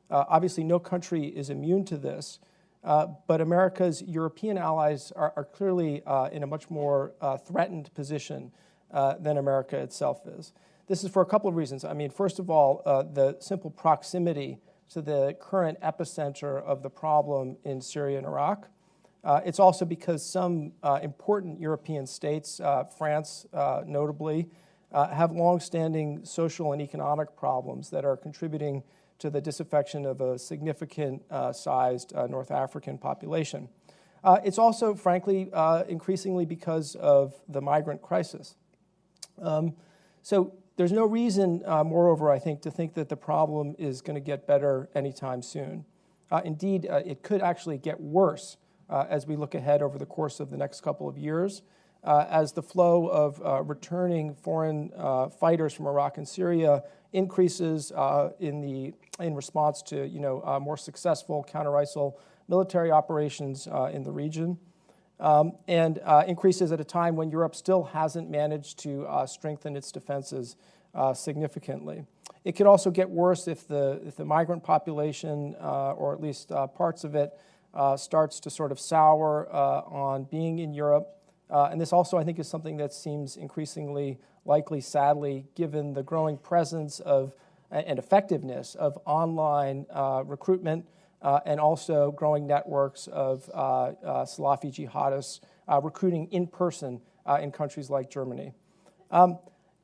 Obviously, no country is immune to this, but America's European allies are clearly in a much more threatened position than America itself is. This is for a couple of reasons. I mean, first of all, the simple proximity to the current epicenter of the problem in Syria and Iraq. It's also because some important European states, France notably, have long-standing social and economic problems that are contributing to the disaffection of a significant-sized North African population. It's also, frankly, increasingly because of the migrant crisis. So there's no reason, moreover, I think, to think that the problem is going to get better anytime soon. Indeed, it could actually get worse as we look ahead over the course of the next couple of years, as the flow of returning foreign fighters from Iraq and Syria increases in response to more successful counter-ISIL military operations in the region, and increases at a time when Europe still hasn't managed to strengthen its defenses significantly. It could also get worse if the migrant population, or at least parts of it, starts to sort of sour on being in Europe, And this also, I think, is something that seems increasingly likely, sadly, given the growing presence of and effectiveness of online recruitment and also growing networks of Salafi jihadists recruiting in person in countries like Germany.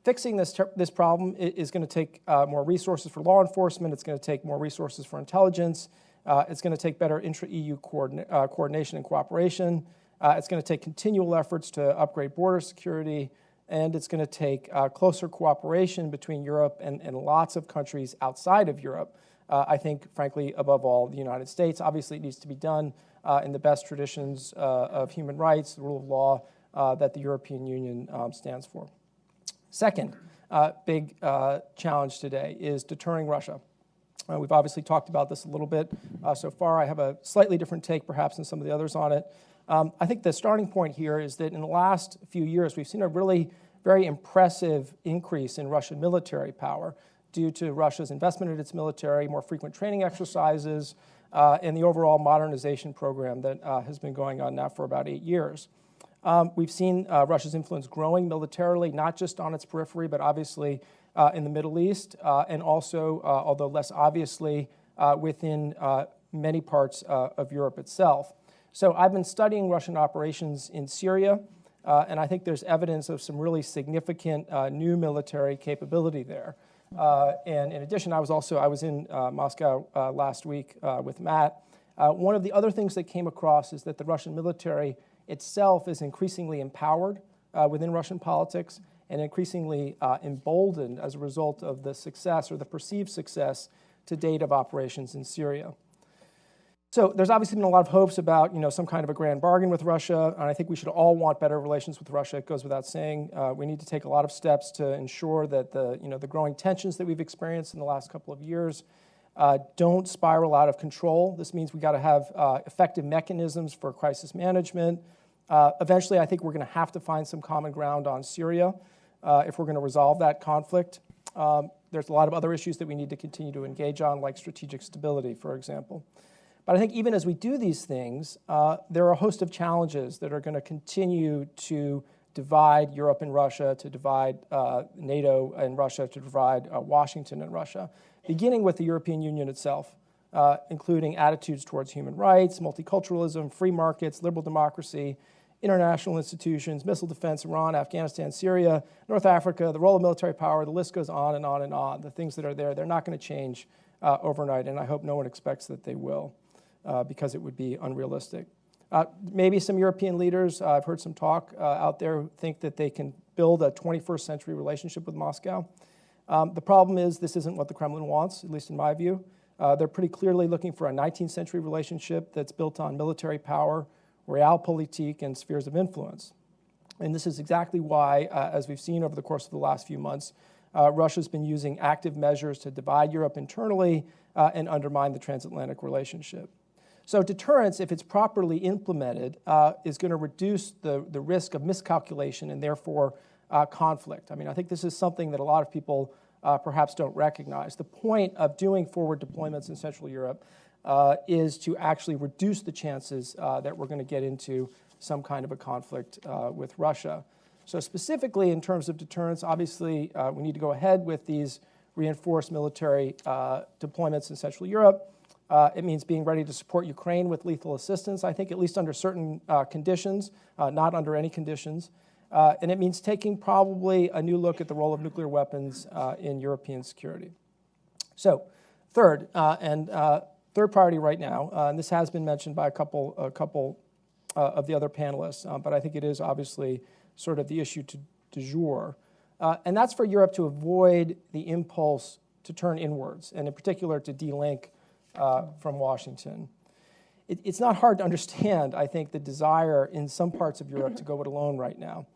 Fixing this problem is going to take more resources for law enforcement. It's going to take more resources for intelligence. It's going to take better intra-EU coordination and cooperation. It's going to take continual efforts to upgrade border security. And it's going to take closer cooperation between Europe and lots of countries outside of Europe. I think, frankly, above all, the United States. Obviously, it needs to be done in the best traditions of human rights, the rule of law that the European Union stands for. Second big challenge today is deterring Russia. We've obviously talked about this a little bit so far. I have a slightly different take, perhaps, than some of the others on it. I think the starting point here is that in the last few years, we've seen a really very impressive increase in Russian military power due to Russia's investment in its military, more frequent training exercises, and the overall modernization program that has been going on now for about 8 years. We've seen Russia's influence growing militarily, not just on its periphery, but obviously in the Middle East, and also, although less obviously, within many parts of Europe itself. So I've been studying Russian operations in Syria, and I think there's evidence of some really significant new military capability there. And in addition, I was in Moscow last week with Matt. One of the other things that came across is that the Russian military itself is increasingly empowered within Russian politics and increasingly emboldened as a result of the success or the perceived success to date of operations in Syria. So there's obviously been a lot of hopes about, some kind of a grand bargain with Russia, and I think we should all want better relations with Russia. It goes without saying. We need to take a lot of steps to ensure that the growing tensions that we've experienced in the last couple of years don't spiral out of control. This means we got to have effective mechanisms for crisis management. Eventually, I think we're going to have to find some common ground on Syria if we're going to resolve that conflict. There's a lot of other issues that we need to continue to engage on, like strategic stability, for example. But I think even as we do these things, there are a host of challenges that are going to continue to divide Europe and Russia, to divide NATO and Russia, to divide Washington and Russia, beginning with the European Union itself, including attitudes towards human rights, multiculturalism, free markets, liberal democracy, international institutions, missile defense, Iran, Afghanistan, Syria, North Africa, the role of military power, the list goes on and on and on. The things that are there, they're not going to change overnight, and I hope no one expects that they will. Because it would be unrealistic. Maybe some European leaders, I've heard some talk out there, think that they can build a 21st century relationship with Moscow. The problem is this isn't what the Kremlin wants, at least in my view. They're pretty clearly looking for a 19th century relationship that's built on military power, realpolitik, and spheres of influence. And this is exactly why, as we've seen over the course of the last few months, Russia's been using active measures to divide Europe internally and undermine the transatlantic relationship. So deterrence, if it's properly implemented, is going to reduce the risk of miscalculation and therefore conflict. I mean, I think this is something that a lot of people perhaps don't recognize. The point of doing forward deployments in Central Europe is to actually reduce the chances that we're going to get into some kind of a conflict with Russia. So specifically in terms of deterrence, obviously we need to go ahead with these reinforced military deployments in Central Europe. It means being ready to support Ukraine with lethal assistance, I think, at least under certain conditions, not under any conditions. And it means taking probably a new look at the role of nuclear weapons in European security. So third, third priority right now, and this has been mentioned by a couple of the other panelists, but I think it is obviously sort of the issue du jour. And that's for Europe to avoid the impulse to turn inwards, and in particular to de-link from Washington. It's not hard to understand, I think, the desire in some parts of Europe to go it alone right now,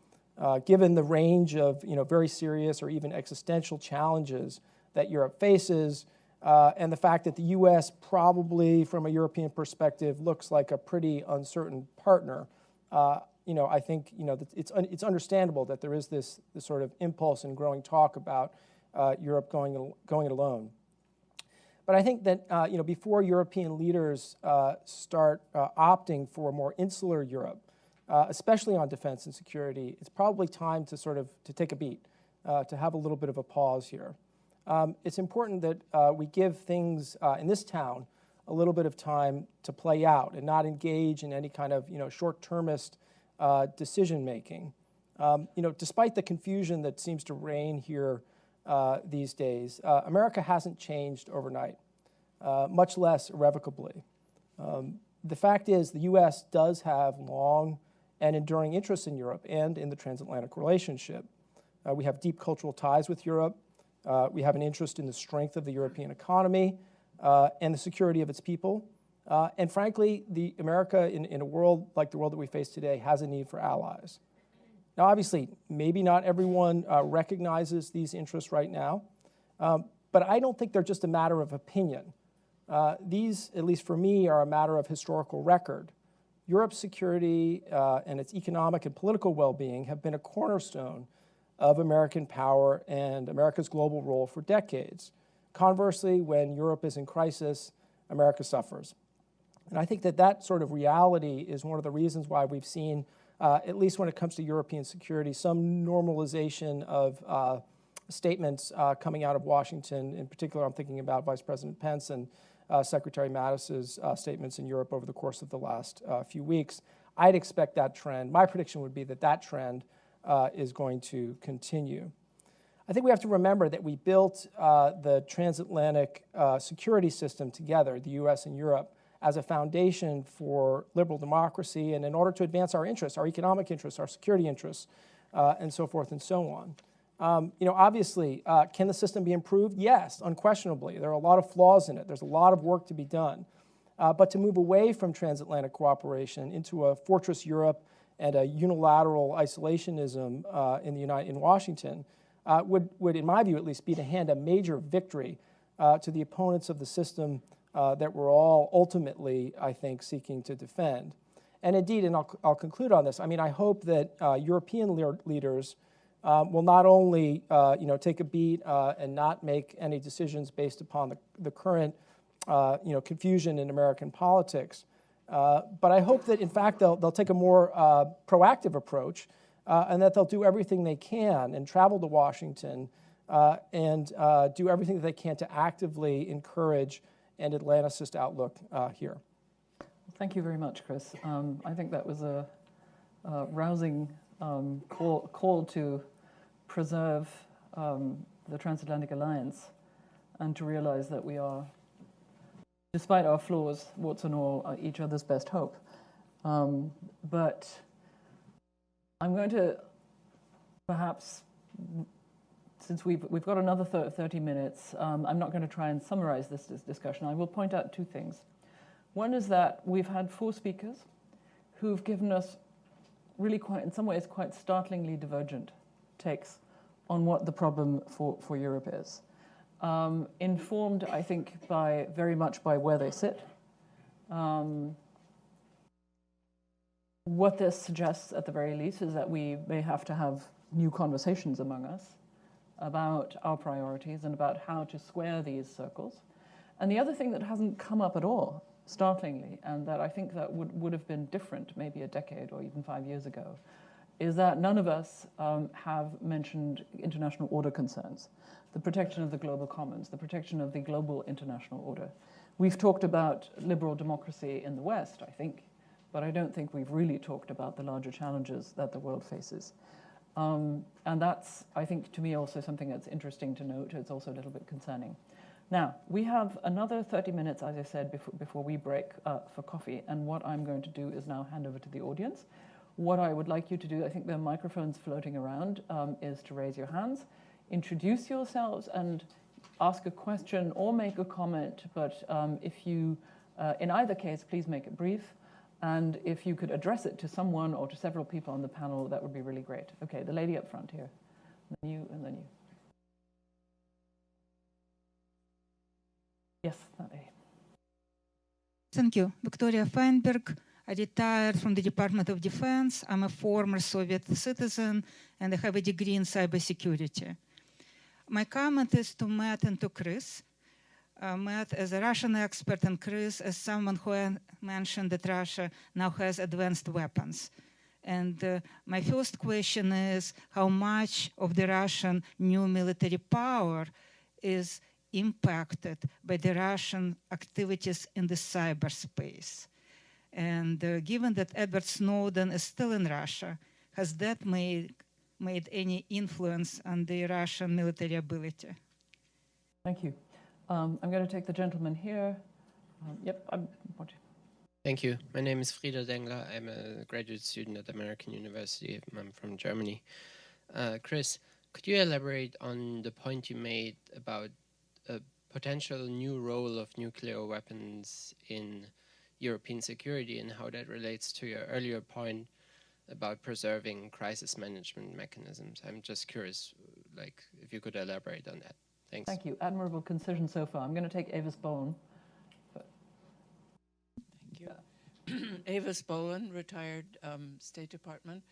given the range of very serious or even existential challenges that Europe faces, and the fact that the U.S. probably, from a European perspective, looks like a pretty uncertain partner. I think it's understandable that there is this sort of impulse and growing talk about Europe going it alone. But I think that before European leaders start opting for a more insular Europe, especially on defense and security, it's probably time to to take a beat, to have a little bit of a pause here. It's important that we give things in this town a little bit of time to play out and not engage in any kind of short-termist decision making. Despite the confusion that seems to reign here these days, America hasn't changed overnight, much less irrevocably. The fact is the U.S. does have long and enduring interests in Europe and in the transatlantic relationship. We have deep cultural ties with Europe. We have an interest in the strength of the European economy and the security of its people. And frankly, America in a world like the world that we face today has a need for allies. Now, obviously, maybe not everyone recognizes these interests right now, but I don't think they're just a matter of opinion. These, at least for me, are a matter of historical record. Europe's security and its economic and political well-being have been a cornerstone of American power and America's global role for decades. Conversely, when Europe is in crisis, America suffers. And I think that sort of reality is one of the reasons why we've seen, at least when it comes to European security, some normalization of statements coming out of Washington. In particular, I'm thinking about Vice President Pence and Secretary Mattis's statements in Europe over the course of the last few weeks. I'd expect that trend. My prediction would be that trend is going to continue. I think we have to remember that we built the transatlantic security system together, the U.S. and Europe, as a foundation for liberal democracy and in order to advance our interests, our economic interests, our security interests, and so forth and so on. Obviously, can the system be improved? Yes, unquestionably. There are a lot of flaws in it. There's a lot of work to be done. But to move away from transatlantic cooperation into a fortress Europe and a unilateral isolationism in Washington would, in my view at least, be to hand a major victory to the opponents of the system that we're all ultimately, I think, seeking to defend. And indeed, and I'll conclude on this, I hope that European leaders will not only take a beat and not make any decisions based upon the current confusion in American politics, but I hope that in fact they'll take a more proactive approach and that they'll do everything they can and travel to Washington and do everything that they can to actively encourage an Atlanticist outlook here. Thank you very much, Chris. I think that was a rousing call to preserve the transatlantic alliance and to realize that we are, despite our flaws, warts and all, each other's best hope. But I'm going to perhaps, since we've got another 30 minutes, I'm not going to try and summarize this discussion. I will point out two things. One is that we've had 4 speakers who've given us really in some ways, quite startlingly divergent takes on what the problem for Europe is. Informed, I think, very much by where they sit. What this suggests, at the very least, is that we may have to have new conversations among us about our priorities and about how to square these circles. And the other thing that hasn't come up at all, startlingly, and that I think that would have been different maybe a decade or even 5 years ago, is that none of us have mentioned international order concerns, the protection of the global commons, the protection of the global international order. We've talked about liberal democracy in the West, I think, but I don't think we've really talked about the larger challenges that the world faces. And that's, I think, to me also something that's interesting to note. It's also a little bit concerning. Now, we have another 30 minutes, as I said, before we break for coffee. And what I'm going to do is now hand over to the audience. What I would like you to do, I think there are microphones floating around, is to raise your hands, introduce yourselves, and ask a question or make a comment. But if you, in either case, please make it brief. And if you could address it to someone or to several people on the panel, that would be really great. Okay, the lady up front here. And then you, and then you. Yes, that lady. Thank you. Victoria Feinberg. I retired from the Department of Defense. I'm a former Soviet citizen, and I have a degree in cybersecurity. My comment is to Matt and to Chris. Matt, as a Russian expert, and Chris, as someone who mentioned that Russia now has advanced weapons. And my first question is, how much of the Russian new military power is impacted by the Russian activities in the cyberspace? And given that Edward Snowden is still in Russia, has that made any influence on the Russian military ability? Thank you. I'm going to take the gentleman here. Thank you. My name is Frieder Dengler. I'm a graduate student at American University. I'm from Germany. Chris, could you elaborate on the point you made about a potential new role of nuclear weapons in European security and how that relates to your earlier point about preserving crisis management mechanisms? I'm just curious, like, if you could elaborate on that. Thanks. Thank you. Admirable concision so far. I'm going to take Avis Bowen. Thank you. Avis Bowen, retired State Department.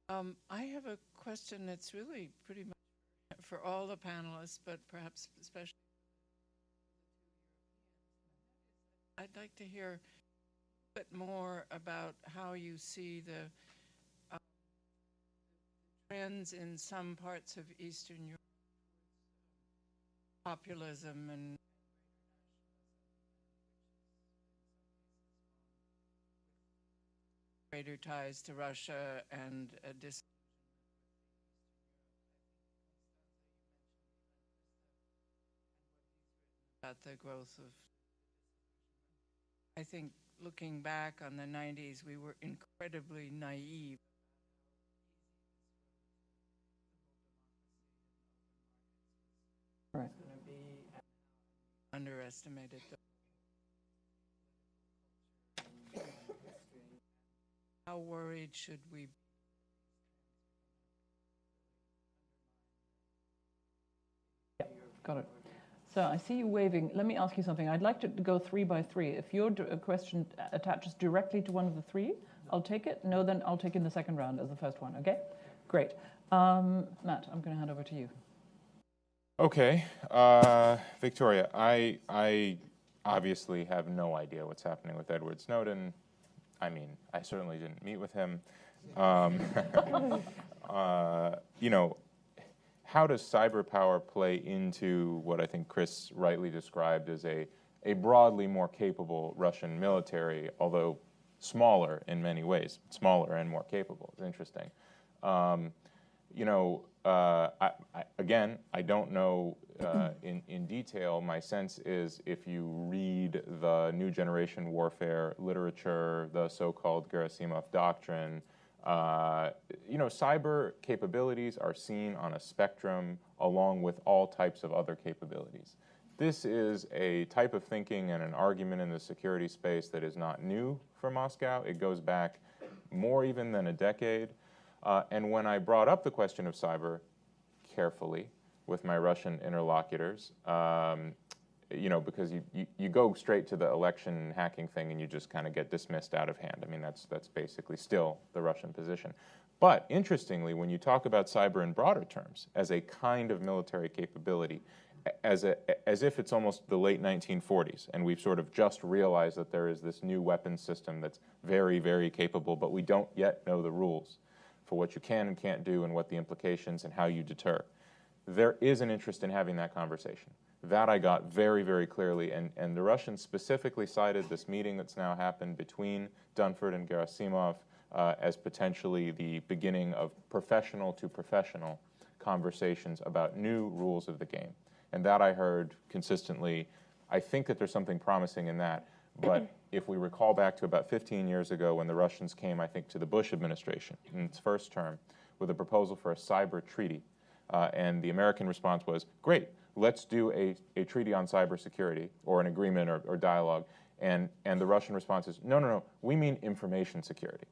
I have a question that's really pretty much for all the panelists, but perhaps especially I'd like to hear a bit more about how you see the trends in some parts of Eastern Europe, populism and greater ties to Russia and a about the growth of. I think looking back on the 90s, we were incredibly naive. Right. Underestimated the how worried should we be? Yeah, got it. So I see you waving. Let me ask you something. I'd like to go 3 by 3. If your question attaches directly to one of the 3, I'll take it. No, then I'll take in the second round as the first one. Okay? Great. Matt, I'm going to hand over to you. Okay. Victoria, I obviously have no idea what's happening with Edward Snowden. I mean, I certainly didn't meet with him. You know, how does cyber power play into what I think Chris rightly described as a broadly more capable Russian military, although smaller in many ways, smaller and more capable? It's interesting. You know, again, I don't know in detail. My sense is if you read the new generation warfare literature, the so-called Gerasimov doctrine, you know, cyber capabilities are seen on a spectrum along with all types of other capabilities. This is a type of thinking and an argument in the security space that is not new for Moscow. It goes back more even than a decade. And when I brought up the question of cyber carefully with my Russian interlocutors, you know, because you go straight to the election hacking thing and you just kind of get dismissed out of hand. I mean, that's basically still the Russian position. But interestingly, when you talk about cyber in broader terms, as a kind of military capability, as if it's almost the late 1940s, and we've sort of just realized that there is this new weapons system that's very, very capable, but we don't yet know the rules for what you can and can't do and what the implications and how you deter. There is an interest in having that conversation. That I got very, very clearly, and the Russians specifically cited this meeting that's now happened between Dunford and Gerasimov as potentially the beginning of professional to professional conversations about new rules of the game. And that I heard consistently. I think that there's something promising in that. But if we recall back to about 15 years ago when the Russians came, I think, to the Bush administration in its first term with a proposal for a cyber treaty, and the American response was, great, let's do a treaty on cybersecurity or an agreement or dialogue. And the Russian response is, no, we mean information security.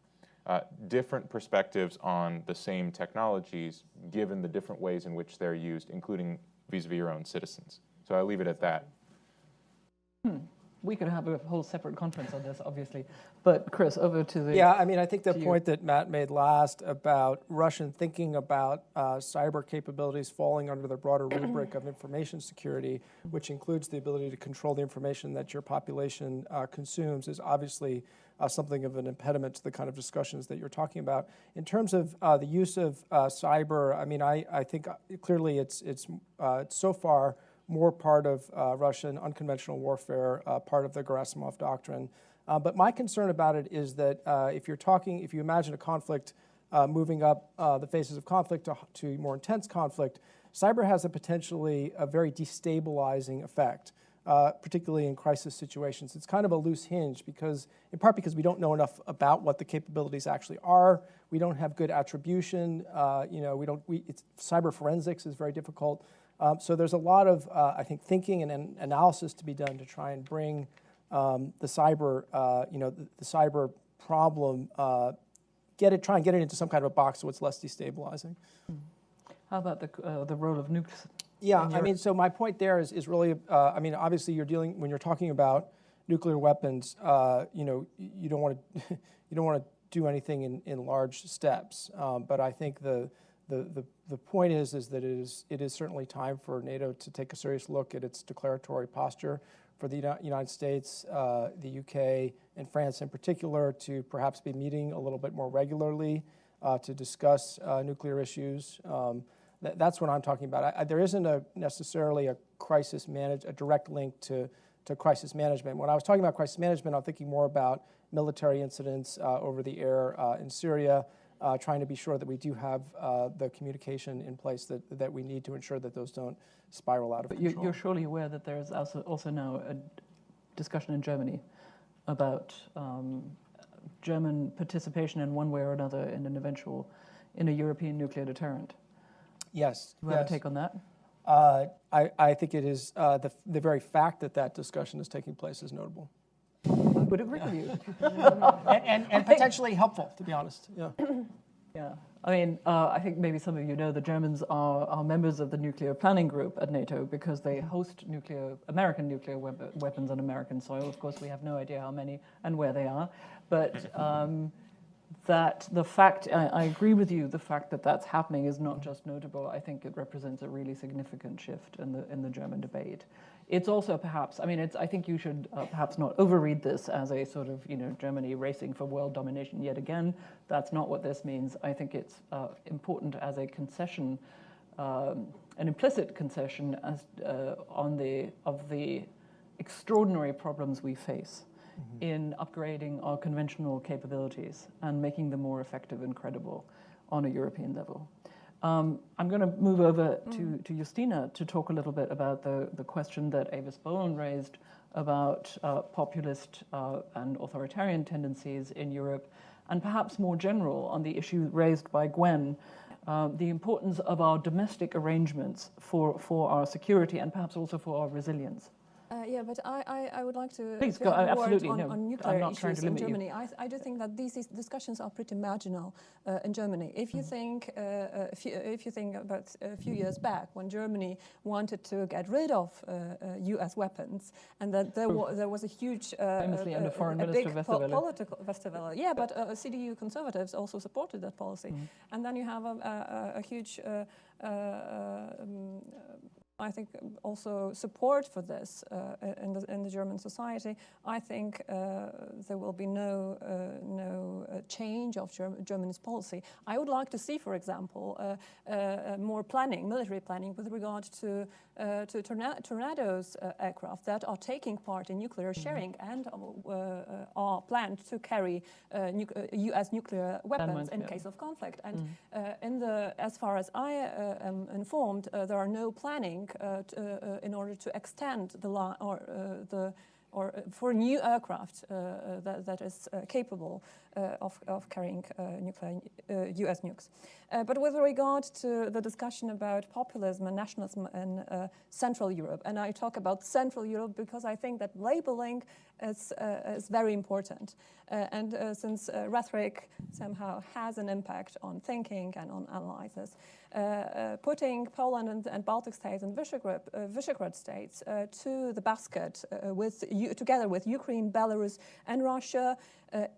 Different perspectives on the same technologies given the different ways in which they're used, including vis-a-vis your own citizens. So I leave it at that. we could have a whole separate conference on this, obviously. But Chris, over to the... Yeah, I mean, I think the point that Matt made last about Russian thinking about cyber capabilities falling under the broader rubric of information security, which includes the ability to control the information that your population consumes, is obviously something of an impediment to the kind of discussions that you're talking about. In terms of the use of cyber, I mean, I think clearly it's so far more part of Russian unconventional warfare, part of the Gerasimov doctrine. But my concern about it is that if you imagine a conflict moving up the phases of conflict to more intense conflict, cyber has a potentially a very destabilizing effect, particularly in crisis situations. It's kind of a loose hinge in part because we don't know enough about what the capabilities actually are. We don't have good attribution. Cyber forensics is very difficult. So there's a lot of, I think, thinking and analysis to be done to try and bring the cyber problem, try and get it into some kind of a box so it's less destabilizing. How about the role of nukes? Yeah, I mean, so my point there is really, I mean, obviously when you're talking about nuclear weapons, you don't want to do anything in large steps. But I think the point is that it is certainly time for NATO to take a serious look at its declaratory posture, for the United States, the UK, and France in particular to perhaps be meeting a little bit more regularly to discuss nuclear issues. That's what I'm talking about. There isn't necessarily a direct link to crisis management. When I was talking about crisis management, I'm thinking more about military incidents over the air in Syria, trying to be sure that we do have the communication in place that we need to ensure that those don't spiral out of control. You're surely aware that there's also now a discussion in Germany about German participation in one way or another in a European nuclear deterrent. Yes. Do you have a take on that? I think it is the very fact that discussion is taking place is notable. I would agree with you. and potentially helpful, to be honest. Yeah. Yeah. I mean, I think maybe some of you know the Germans are members of the nuclear planning group at NATO because they host American nuclear weapons on American soil. Of course, we have no idea how many and where they are. But I agree with you, the fact that that's happening is not just notable. I think it represents a really significant shift in the German debate. It's also perhaps, I think you should perhaps not overread this as a sort of, Germany racing for world domination yet again. That's not what this means. I think it's important as a concession, an implicit concession of the extraordinary problems we face in upgrading our conventional capabilities and making them more effective and credible on a European level. I'm going to move over to Justina to talk a little bit about the question that Avis Bowen raised about populist and authoritarian tendencies in Europe, and perhaps more general on the issue raised by Gwen, the importance of our domestic arrangements for our security and perhaps also for our resilience. Yeah, but I would like to Please to go. have a word Absolutely, on nuclear I'm not trying issues to in limit you. Germany. I do think that these discussions are pretty marginal in Germany. If you think about a few years back when Germany wanted to get rid of U.S. weapons, and that there was a huge, famously under Foreign Minister Westerwelle. Political Westerwelle. Yeah, but CDU conservatives also supported that policy, and then you have a huge. I think also support for this in the German society. I think there will be no change of Germany's policy. I would like to see, for example, more military planning with regard to Tornado's aircraft that are taking part in nuclear sharing and are planned to carry U.S. nuclear weapons in case of conflict. And as far as I am informed, there are no planning in order to extend the line or for new aircraft that is capable of carrying U.S. nukes. But with regard to the discussion about populism and nationalism in Central Europe, and I talk about Central Europe because I think that labeling is very important. Since rhetoric somehow has an impact on thinking and on analysis, putting Poland and Baltic states and Visegrad states to the basket together with Ukraine, Belarus, and Russia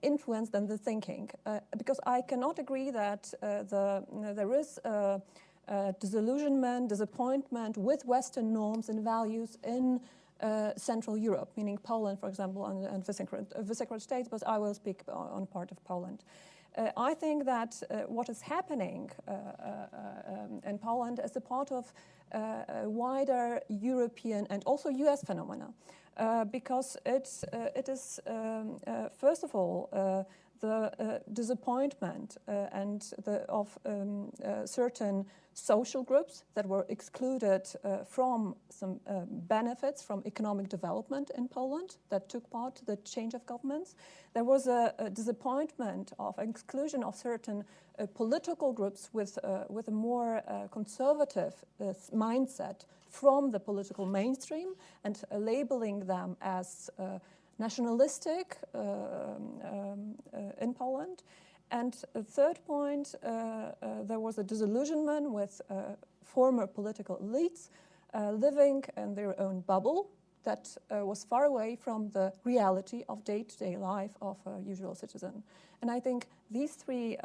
influenced them the thinking. Because I cannot agree that there is disillusionment, disappointment with Western norms and values in Central Europe, meaning Poland, for example, and Visegrad states, but I will speak on part of Poland. I think that what is happening in Poland is a part of a wider European and also US phenomena, because it is first of all, the disappointment of certain social groups that were excluded from some benefits from economic development in Poland that took part to the change of governments. There was a disappointment of exclusion of certain political groups with a more conservative mindset from the political mainstream and labeling them as nationalistic in Poland. And a third point, there was a disillusionment with former political elites living in their own bubble that was far away from the reality of day-to-day life of a usual citizen. And I think these three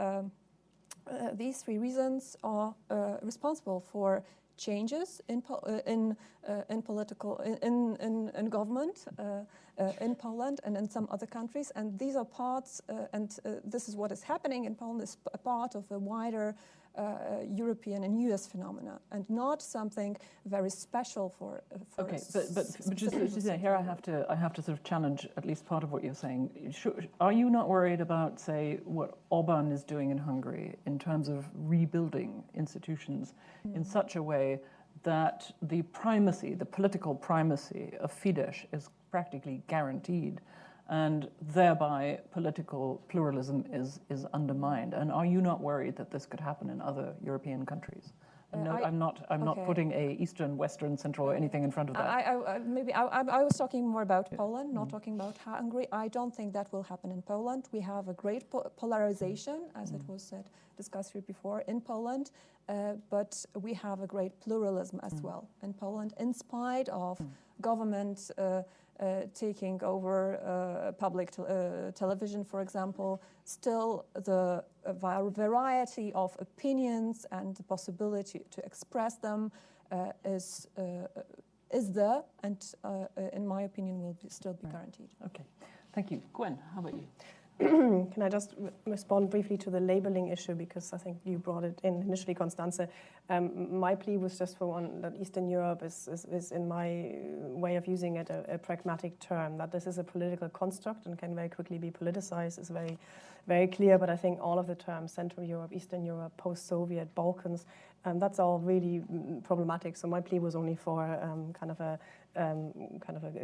reasons are responsible for changes in government in Poland and in some other countries, and these are parts, this is what is happening in Poland, is a part of a wider European and US phenomena, and not something very special for okay, but just here I have to sort of challenge at least part of what you're saying. Are you not worried about, say, what Orban is doing in Hungary in terms of rebuilding institutions in such a way that the primacy, the political primacy of Fidesz is practically guaranteed, and thereby political pluralism is undermined? And are you not worried that this could happen in other European countries? No, I'm not putting a Eastern, Western, Central, or anything in front of that. I was talking more about Poland, not talking about Hungary. I don't think that will happen in Poland. We have a great polarization, as it was discussed here before, in Poland, but we have a great pluralism as well in Poland, in spite of government taking over public television, for example. Still, the variety of opinions and the possibility to express them is there, and in my opinion, will still be guaranteed. Okay, thank you. Gwen, how about you? Can I just respond briefly to the labeling issue, because I think you brought it in initially, Constanze. My plea was just for one, that Eastern Europe is in my way of using it, a pragmatic term, that this is a political construct and can very quickly be politicized, is very, very clear. But I think all of the terms, Central Europe, Eastern Europe, post-Soviet, Balkans, that's all really problematic. So my plea was only for kind of a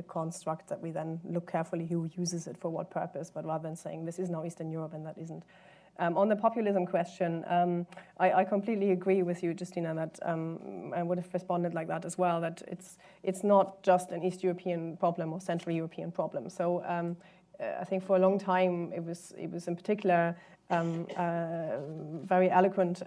construct that we then look carefully who uses it for what purpose, but rather than saying this is now Eastern Europe and that isn't. On the populism question, I completely agree with you, Justina, that I would have responded like that as well, that it's not just an East European problem or Central European problem. So I think for a long time it was in particular very eloquent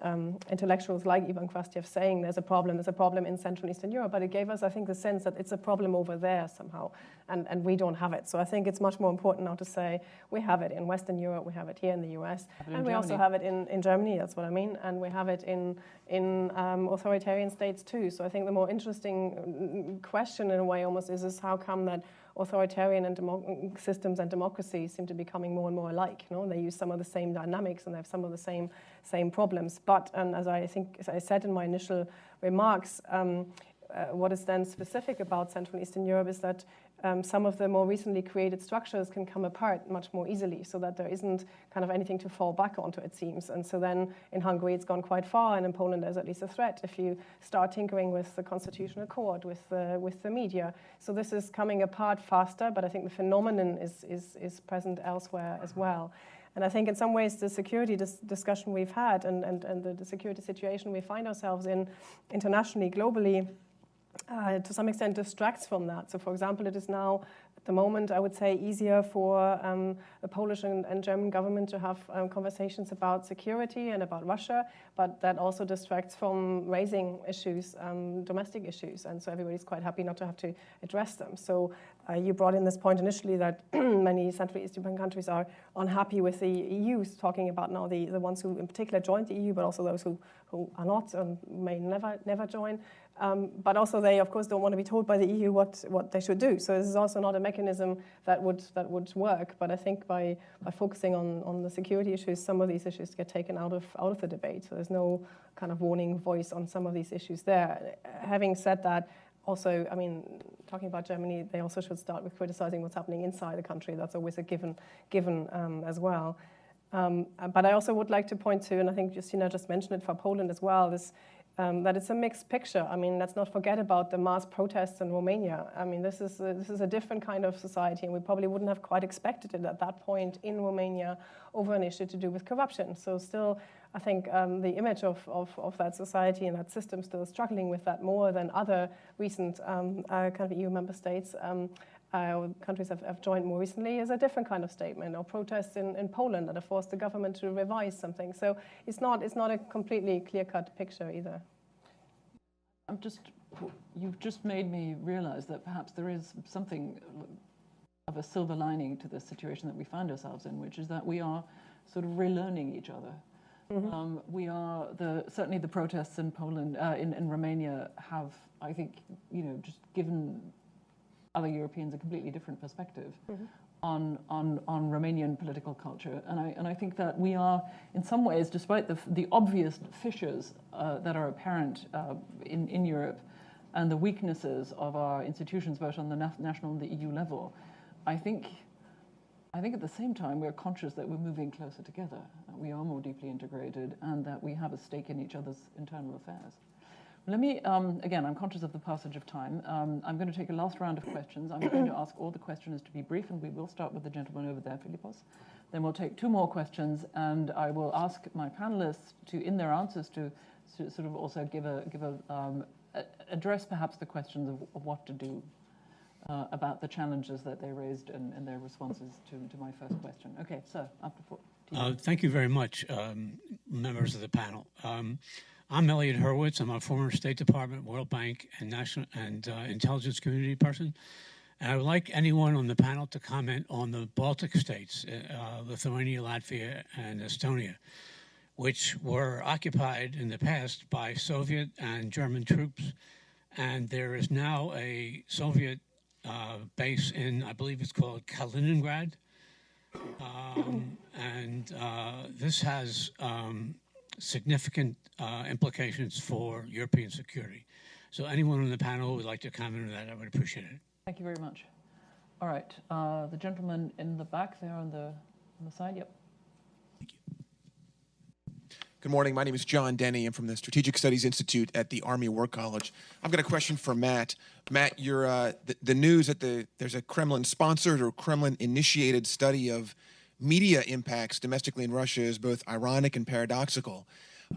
intellectuals like Ivan Kvastiev saying there's a problem in Central and Eastern Europe, but it gave us, I think, the sense that it's a problem over there somehow, and we don't have it. So I think it's much more important now to say we have it in Western Europe, we have it here in the US, and we also have it in Germany, that's what I mean, and we have it in authoritarian states too. So I think the more interesting question in a way almost is how come that authoritarian and systems and democracies seem to be becoming more and more alike. You know, they use some of the same dynamics and they have some of the same problems. But as I said in my initial remarks, what is then specific about Central and Eastern Europe is that some of the more recently created structures can come apart much more easily, so that there isn't kind of anything to fall back onto, it seems. And so then in Hungary it's gone quite far, and in Poland there's at least a threat if you start tinkering with the Constitutional Court, with the media. So this is coming apart faster, but I think the phenomenon is present elsewhere as well. And I think in some ways the security discussion we've had and the security situation we find ourselves in internationally, globally, to some extent distracts from that. So for example, it is now the moment, I would say, easier for the Polish and German government to have conversations about security and about Russia, but that also distracts from raising issues, domestic issues, and so everybody's quite happy not to have to address them. So you brought in this point initially that many Central East European countries are unhappy with the EU, talking about now the ones who in particular joined the EU, but also those who are not and may never join. But also they, of course, don't want to be told by the EU what they should do. So this is also not a mechanism that would work. But I think by focusing on the security issues, some of these issues get taken out of the debate. So there's no kind of warning voice on some of these issues there. Having said that, also, I mean, talking about Germany, they also should start with criticizing what's happening inside the country. That's always a given as well. But I also would like to point to, and I think Justina just mentioned it for Poland as well, that it's a mixed picture. I mean, let's not forget about the mass protests in Romania. I mean, this is a different kind of society, and we probably wouldn't have quite expected it at that point in Romania over an issue to do with corruption. So still, I think the image of that society and that system still struggling with that more than other recent kind of EU member states. Countries have joined more recently is a different kind of statement, or protests in Poland that have forced the government to revise something. So it's not a completely clear-cut picture either. You've just made me realize that perhaps there is something of a silver lining to this situation that we find ourselves in, which is that we are sort of relearning each other. Mm-hmm. We are certainly the protests in Poland, in Romania have, I think, just given other Europeans a completely different perspective on Romanian political culture, and I think that we are, in some ways, despite the obvious fissures that are apparent in Europe, and the weaknesses of our institutions, both on the national and the EU level, I think at the same time we're conscious that we're moving closer together, that we are more deeply integrated, and that we have a stake in each other's internal affairs. Let me, again, I'm conscious of the passage of time. I'm going to take a last round of questions. I'm going to ask all the questioners to be brief, and we will start with the gentleman over there, Philippos. Then we'll take 2 more questions, and I will ask my panelists to, in their answers, to sort of also address perhaps the questions of what to do about the challenges that they raised in their responses to my first question. Okay, so up to 4. Thank you very much, members of the panel. I'm Elliot Hurwitz. I'm a former State Department, World Bank, and national and intelligence community person. And I would like anyone on the panel to comment on the Baltic states, Lithuania, Latvia, and Estonia, which were occupied in the past by Soviet and German troops. And there is now a Soviet base in, I believe it's called Kaliningrad. This has significant implications for European security. So anyone on the panel who would like to comment on that, I would appreciate it. Thank you very much. All right, the gentleman in the back there on the side, yep. Thank you. Good morning, my name is John Denny. I'm from the Strategic Studies Institute at the Army War College. I've got a question for Matt. Matt, you're, the news that there's a Kremlin-sponsored or Kremlin-initiated study of media impacts domestically in Russia is both ironic and paradoxical.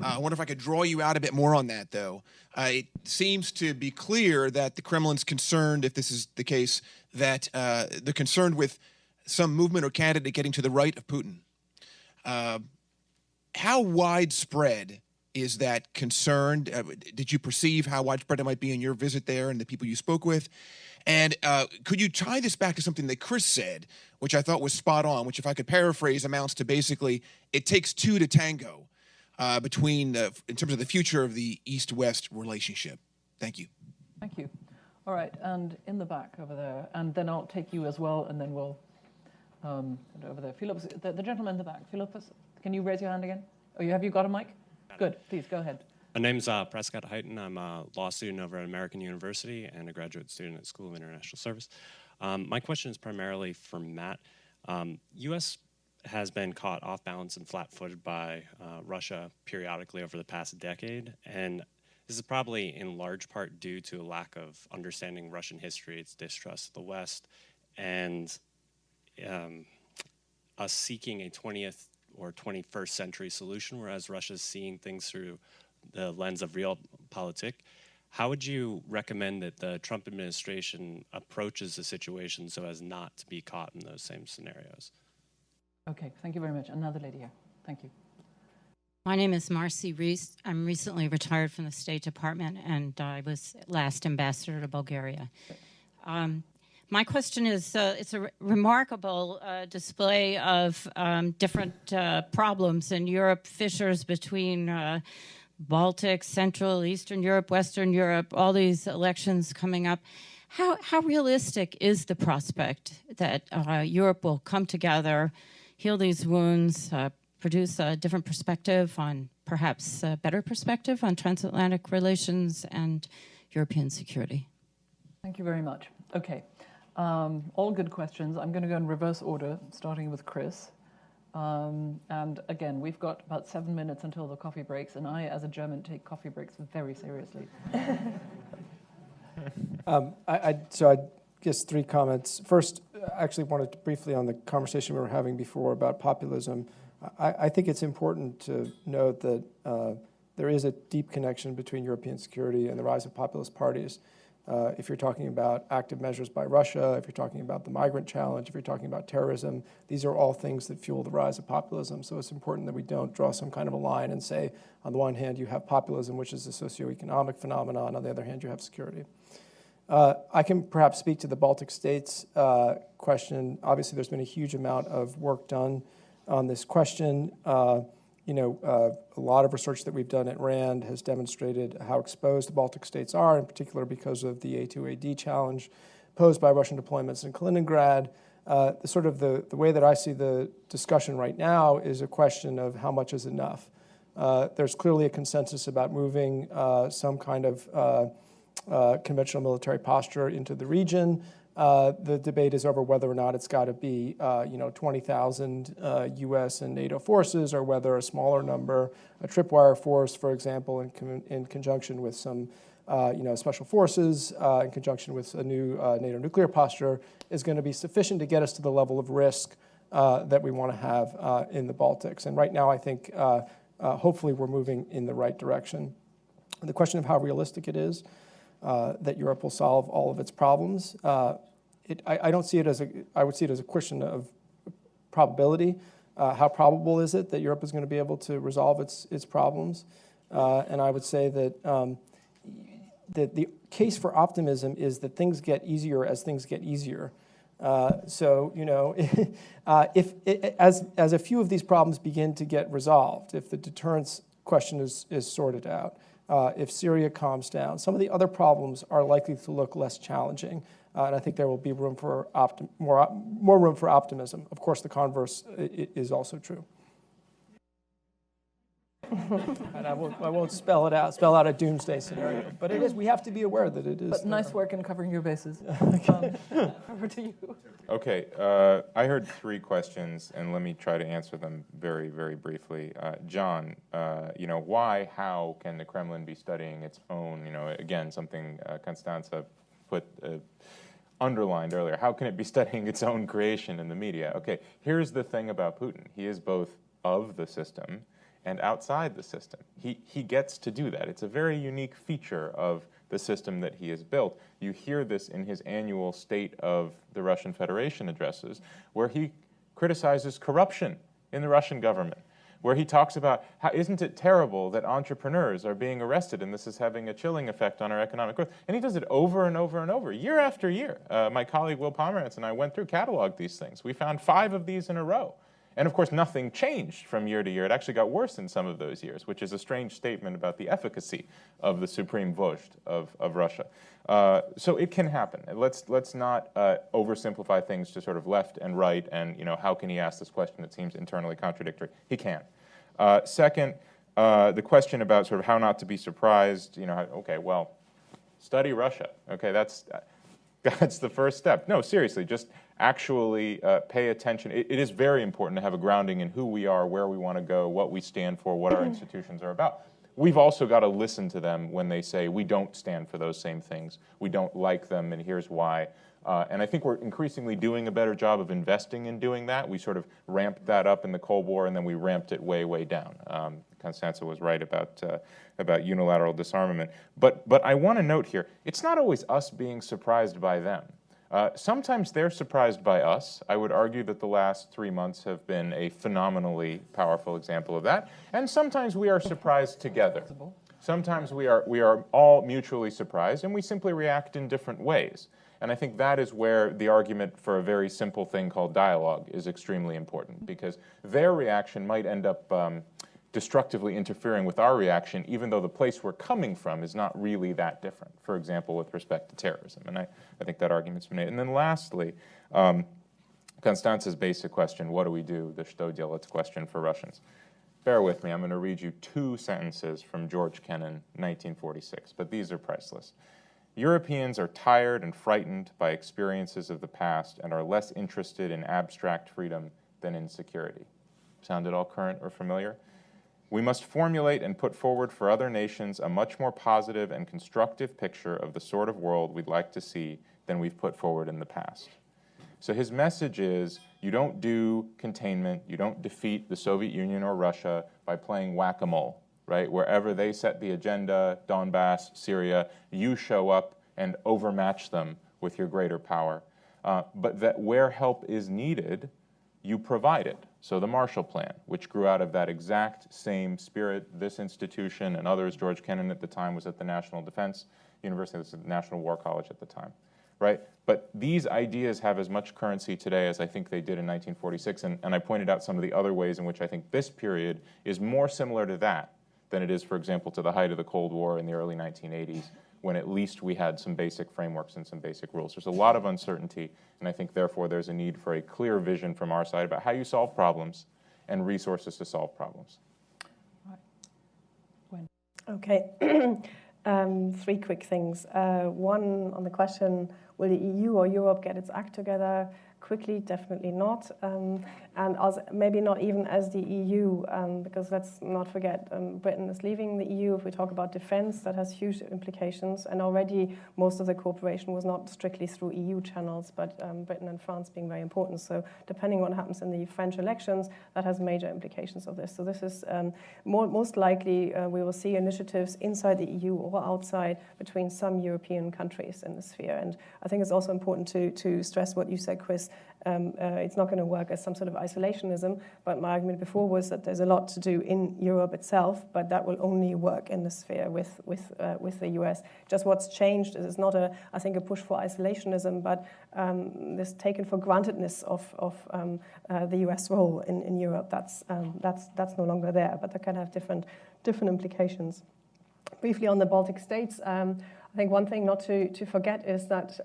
I wonder if I could draw you out a bit more on that, though. It seems to be clear that the Kremlin's concerned, if this is the case, that they're concerned with some movement or candidate getting to the right of Putin. How widespread is that concern? Did you perceive how widespread it might be in your visit there and the people you spoke with? And could you tie this back to something that Chris said, which I thought was spot on, which if I could paraphrase amounts to basically, it takes 2 to tango in terms of the future of the East-West relationship. Thank you. Thank you. All right, and in the back over there, and then I'll take you as well, and then we'll over there. Philippos, the gentleman in the back. Philippos, can you raise your hand again? Oh, have you got a mic? Good, please, go ahead. My name's Prescott Heighton. I'm a law student over at American University and a graduate student at School of International Service. My question is primarily for Matt. U.S. has been caught off balance and flat-footed by Russia periodically over the past decade, and this is probably in large part due to a lack of understanding Russian history, its distrust of the West, and us seeking a 20th or 21st century solution, whereas Russia's seeing things through the lens of realpolitik. how would you recommend that the Trump administration approaches the situation so as not to be caught in those same scenarios? Okay, thank you very much. Another lady here. Thank you. My name is Marcy Reese. I'm recently retired from the State Department, and I was last ambassador to Bulgaria. My question is, it's a remarkable display of different problems in Europe, fissures between Baltic, Central, Eastern Europe, Western Europe, all these elections coming up. How realistic is the prospect that Europe will come together, heal these wounds, produce a different perspective on, perhaps a better perspective on transatlantic relations and European security? Thank you very much. Okay. All good questions. I'm going to go in reverse order, starting with Chris. And again, we've got about 7 minutes until the coffee breaks, and I, as a German, take coffee breaks very seriously. So I guess 3 comments. First, I actually wanted to briefly on the conversation we were having before about populism. I think it's important to note that there is a deep connection between European security and the rise of populist parties. If you're talking about active measures by Russia, if you're talking about the migrant challenge, if you're talking about terrorism, these are all things that fuel the rise of populism. So it's important that we don't draw some kind of a line and say, on the one hand, you have populism, which is a socioeconomic phenomenon. On the other hand, you have security. I can perhaps speak to the Baltic states question. Obviously, there's been a huge amount of work done on this question. A lot of research that we've done at RAND has demonstrated how exposed the Baltic states are, in particular because of the A2AD challenge posed by Russian deployments in Kaliningrad. The way that I see the discussion right now is a question of how much is enough. There's clearly a consensus about moving some kind of conventional military posture into the region. The debate is over whether or not it's got to be 20,000 U.S. and NATO forces, or whether a smaller number, a tripwire force, for example, in conjunction with some special forces, in conjunction with a new NATO nuclear posture, is going to be sufficient to get us to the level of risk that we want to have in the Baltics. And right now, I think hopefully we're moving in the right direction. The question of how realistic it is that Europe will solve all of its problems. I don't see it as I would see it as a question of probability. How probable is it that Europe is going to be able to resolve its problems? And I would say that the case for optimism is that things get easier as things get easier. If as a few of these problems begin to get resolved, if the deterrence question is sorted out, if Syria calms down, some of the other problems are likely to look less challenging, and I think there will be room for more room for optimism. Of course, the converse is also true. And I won't spell out a doomsday scenario, but it is. We have to be aware that it is. But nice work in covering your bases. Over to you. Okay, I heard 3 questions, and let me try to answer them very, very briefly. John, why, how can the Kremlin be studying its own? Again, something Constanza underlined earlier. How can it be studying its own creation in the media? Okay, here's the thing about Putin. He is both of the system and outside the system. He gets to do that. It's a very unique feature of the system that he has built. You hear this in his annual State of the Russian Federation addresses, where he criticizes corruption in the Russian government, where he talks about how isn't it terrible that entrepreneurs are being arrested and this is having a chilling effect on our economic growth. And he does it over and over and over, year after year. My colleague Will Pomerantz and I went through, cataloged these things. We found 5 of these in a row. And of course, nothing changed from year to year. It actually got worse in some of those years, which is a strange statement about the efficacy of the supreme vozhd of Russia. So it can happen. Let's not oversimplify things to sort of left and right and, how can he ask this question that seems internally contradictory? He can. Second, the question about sort of how not to be surprised, okay, well, study Russia. Okay, that's the first step. No, seriously, just actually pay attention. It is very important to have a grounding in who we are, where we want to go, what we stand for, what our institutions are about. We've also got to listen to them when they say we don't stand for those same things, we don't like them, and here's why. And I think we're increasingly doing a better job of investing in doing that. We sort of ramped that up in the Cold War, and then we ramped it way, way down. Constanza was right about unilateral disarmament. But I want to note here, it's not always us being surprised by them. Sometimes they're surprised by us. I would argue that the last 3 months have been a phenomenally powerful example of that. And sometimes we are surprised together. Sometimes we are all mutually surprised, and we simply react in different ways. And I think that is where the argument for a very simple thing called dialogue is extremely important, because their reaction might end up destructively interfering with our reaction, even though the place we're coming from is not really that different, for example, with respect to terrorism. And I think that argument's been made. And then lastly, Constanza's basic question, what do we do, the что делать question for Russians. Bear with me, I'm going to read you 2 sentences from George Kennan, 1946, but these are priceless. Europeans are tired and frightened by experiences of the past and are less interested in abstract freedom than in security. Sound at all current or familiar? We must formulate and put forward for other nations a much more positive and constructive picture of the sort of world we'd like to see than we've put forward in the past. So his message is, you don't do containment, you don't defeat the Soviet Union or Russia by playing whack-a-mole, right? Wherever they set the agenda, Donbass, Syria, you show up and overmatch them with your greater power. But that where help is needed, you provide it. So the Marshall Plan, which grew out of that exact same spirit, this institution and others, George Kennan at the time was at the National Defense University, this was the National War College at the time, right? But these ideas have as much currency today as I think they did in 1946, and I pointed out some of the other ways in which I think this period is more similar to that than it is, for example, to the height of the Cold War in the early 1980s, when at least we had some basic frameworks and some basic rules. There's a lot of uncertainty, and I think, therefore, there's a need for a clear vision from our side about how you solve problems and resources to solve problems. Okay. 3 quick things. One, on the question, will the EU or Europe get its act together quickly? Definitely not. And also, maybe not even as the EU, because let's not forget, Britain is leaving the EU. If we talk about defense, that has huge implications. And already most of the cooperation was not strictly through EU channels, but Britain and France being very important. So depending on what happens in the French elections, that has major implications of this. So this is most likely we will see initiatives inside the EU or outside between some European countries in the sphere. And I think it's also important to stress what you said, Chris. It's not going to work as some sort of isolationism, but my argument before was that there's a lot to do in Europe itself, but that will only work in the sphere with the US. Just what's changed is it's not I think a push for isolationism, but this taken for grantedness of the US role in Europe. That's no longer there, but that can have different implications. Briefly on the Baltic states, I think one thing not to forget is that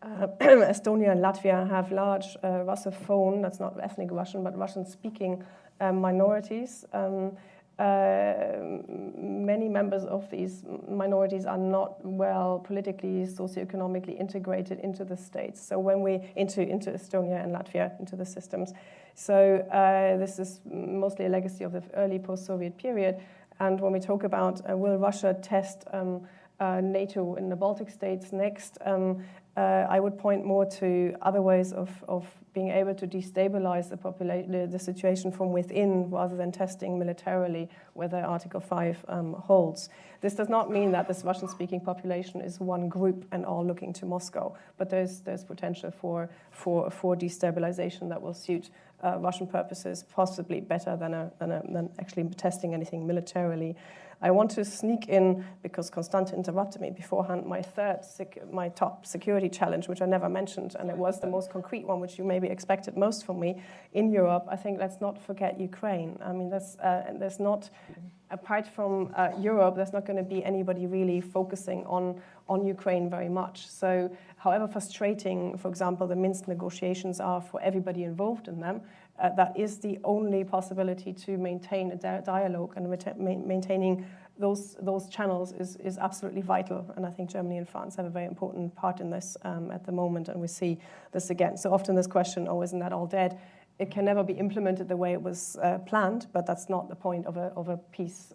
Estonia and Latvia have large Russophone, that's not ethnic Russian, but Russian-speaking minorities. Many members of these minorities are not well politically, socioeconomically integrated into the states. So when into Estonia and Latvia, into the systems. So this is mostly a legacy of the early post-Soviet period. And when we talk about will Russia test NATO in the Baltic states next, I would point more to other ways of being able to destabilize the situation from within rather than testing militarily whether Article 5 holds. This does not mean that this Russian-speaking population is one group and all looking to Moscow, but there's potential for destabilization that will suit Russian purposes possibly better than actually testing anything militarily. I want to sneak in, because Constanta interrupted me beforehand, my top security challenge, which I never mentioned, and it was the most concrete one, which you maybe expected most from me, in Europe. I think let's not forget Ukraine. I mean, there's not, apart from Europe, there's not going to be anybody really focusing on Ukraine very much. So however frustrating, for example, the Minsk negotiations are for everybody involved in them, that is the only possibility to maintain a dialogue, and maintaining those channels is absolutely vital. And I think Germany and France have a very important part in this at the moment, and we see this again. So often this question, oh, isn't that all dead? It can never be implemented the way it was planned, but that's not the point of a peace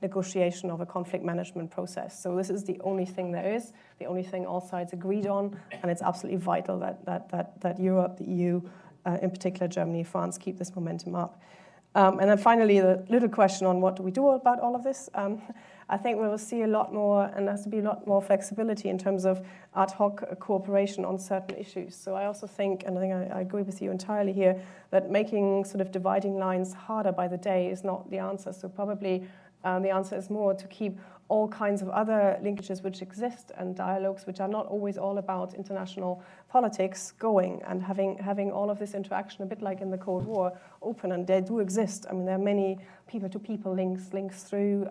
negotiation, of a conflict management process. So this is the only thing there is, the only thing all sides agreed on, and it's absolutely vital that Europe, the EU, in particular Germany, France, keep this momentum up. And then finally, the little question on what do we do about all of this? I think we will see a lot more, and there has to be a lot more flexibility in terms of ad hoc cooperation on certain issues. So I also think, and I think I agree with you entirely here, that making sort of dividing lines harder by the day is not the answer. So probably the answer is more to keep all kinds of other linkages which exist and dialogues which are not always all about international politics going, and having all of this interaction, a bit like in the Cold War, open, and they do exist. I mean, there are many people-to-people links through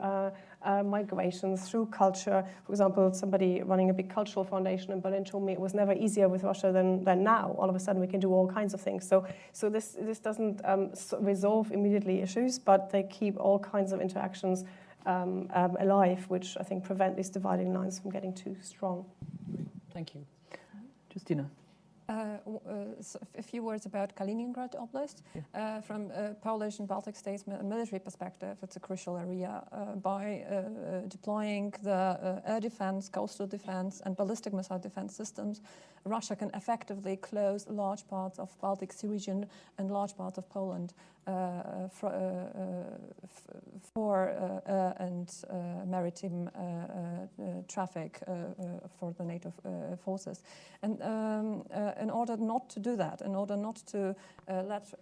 migrations, through culture. For example, somebody running a big cultural foundation in Berlin told me it was never easier with Russia than now. All of a sudden we can do all kinds of things. So this doesn't resolve immediately issues, but they keep all kinds of interactions alive, which I think prevent these dividing lines from getting too strong. Thank you. Justina. So a few words about Kaliningrad Oblast. Yeah. From Polish and Baltic states military perspective, it's a crucial area. By deploying the air defense, coastal defense, and ballistic missile defense systems, Russia can effectively close large parts of Baltic Sea region and large parts of Poland for and maritime traffic for the NATO forces. And in order not to do that, in order not to let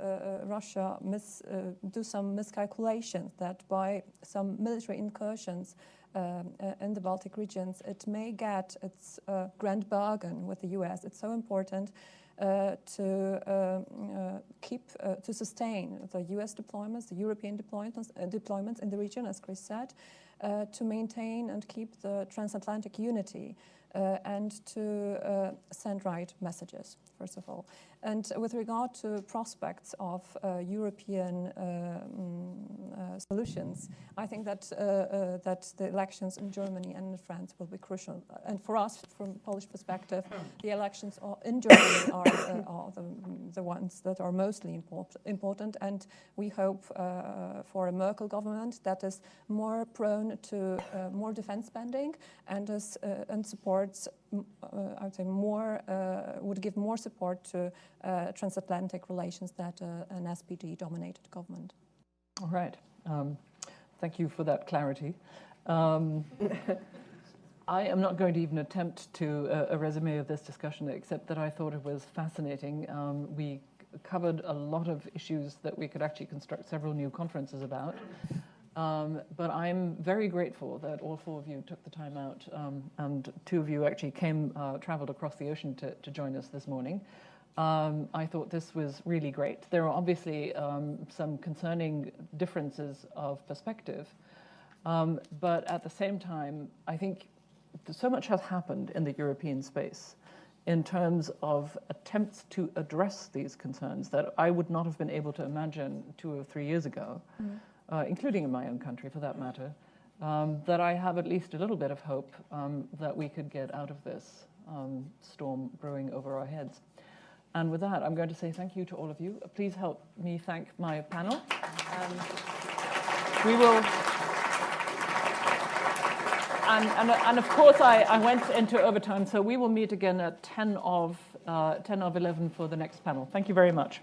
Russia do some miscalculation that by some military incursions in the Baltic regions, it may get its grand bargain with the US. It's so important to sustain the US deployments, the European deployments in the region, as Chris said, to maintain and keep the transatlantic unity and to send right messages, first of all. And with regard to prospects of European solutions, I think that the elections in Germany and in France will be crucial. And for us, from Polish perspective, the elections in Germany are the ones that are mostly important. And we hope for a Merkel government that is more prone to more defense spending and supports, I would say, would give more support to transatlantic relations that an SPD-dominated government. All right. Thank you for that clarity. I am not going to even attempt a resume of this discussion, except that I thought it was fascinating. We covered a lot of issues that we could actually construct several new conferences about. But I'm very grateful that all four of you took the time out, and two of you actually traveled across the ocean to join us this morning. I thought this was really great. There are obviously some concerning differences of perspective, but at the same time, I think so much has happened in the European space in terms of attempts to address these concerns that I would not have been able to imagine 2 or 3 years ago. Including in my own country, for that matter, that I have at least a little bit of hope that we could get out of this storm brewing over our heads. And with that, I'm going to say thank you to all of you. Please help me thank my panel. And we will... And of course, I went into overtime, so we will meet again at 10 of 11 for the next panel. Thank you very much.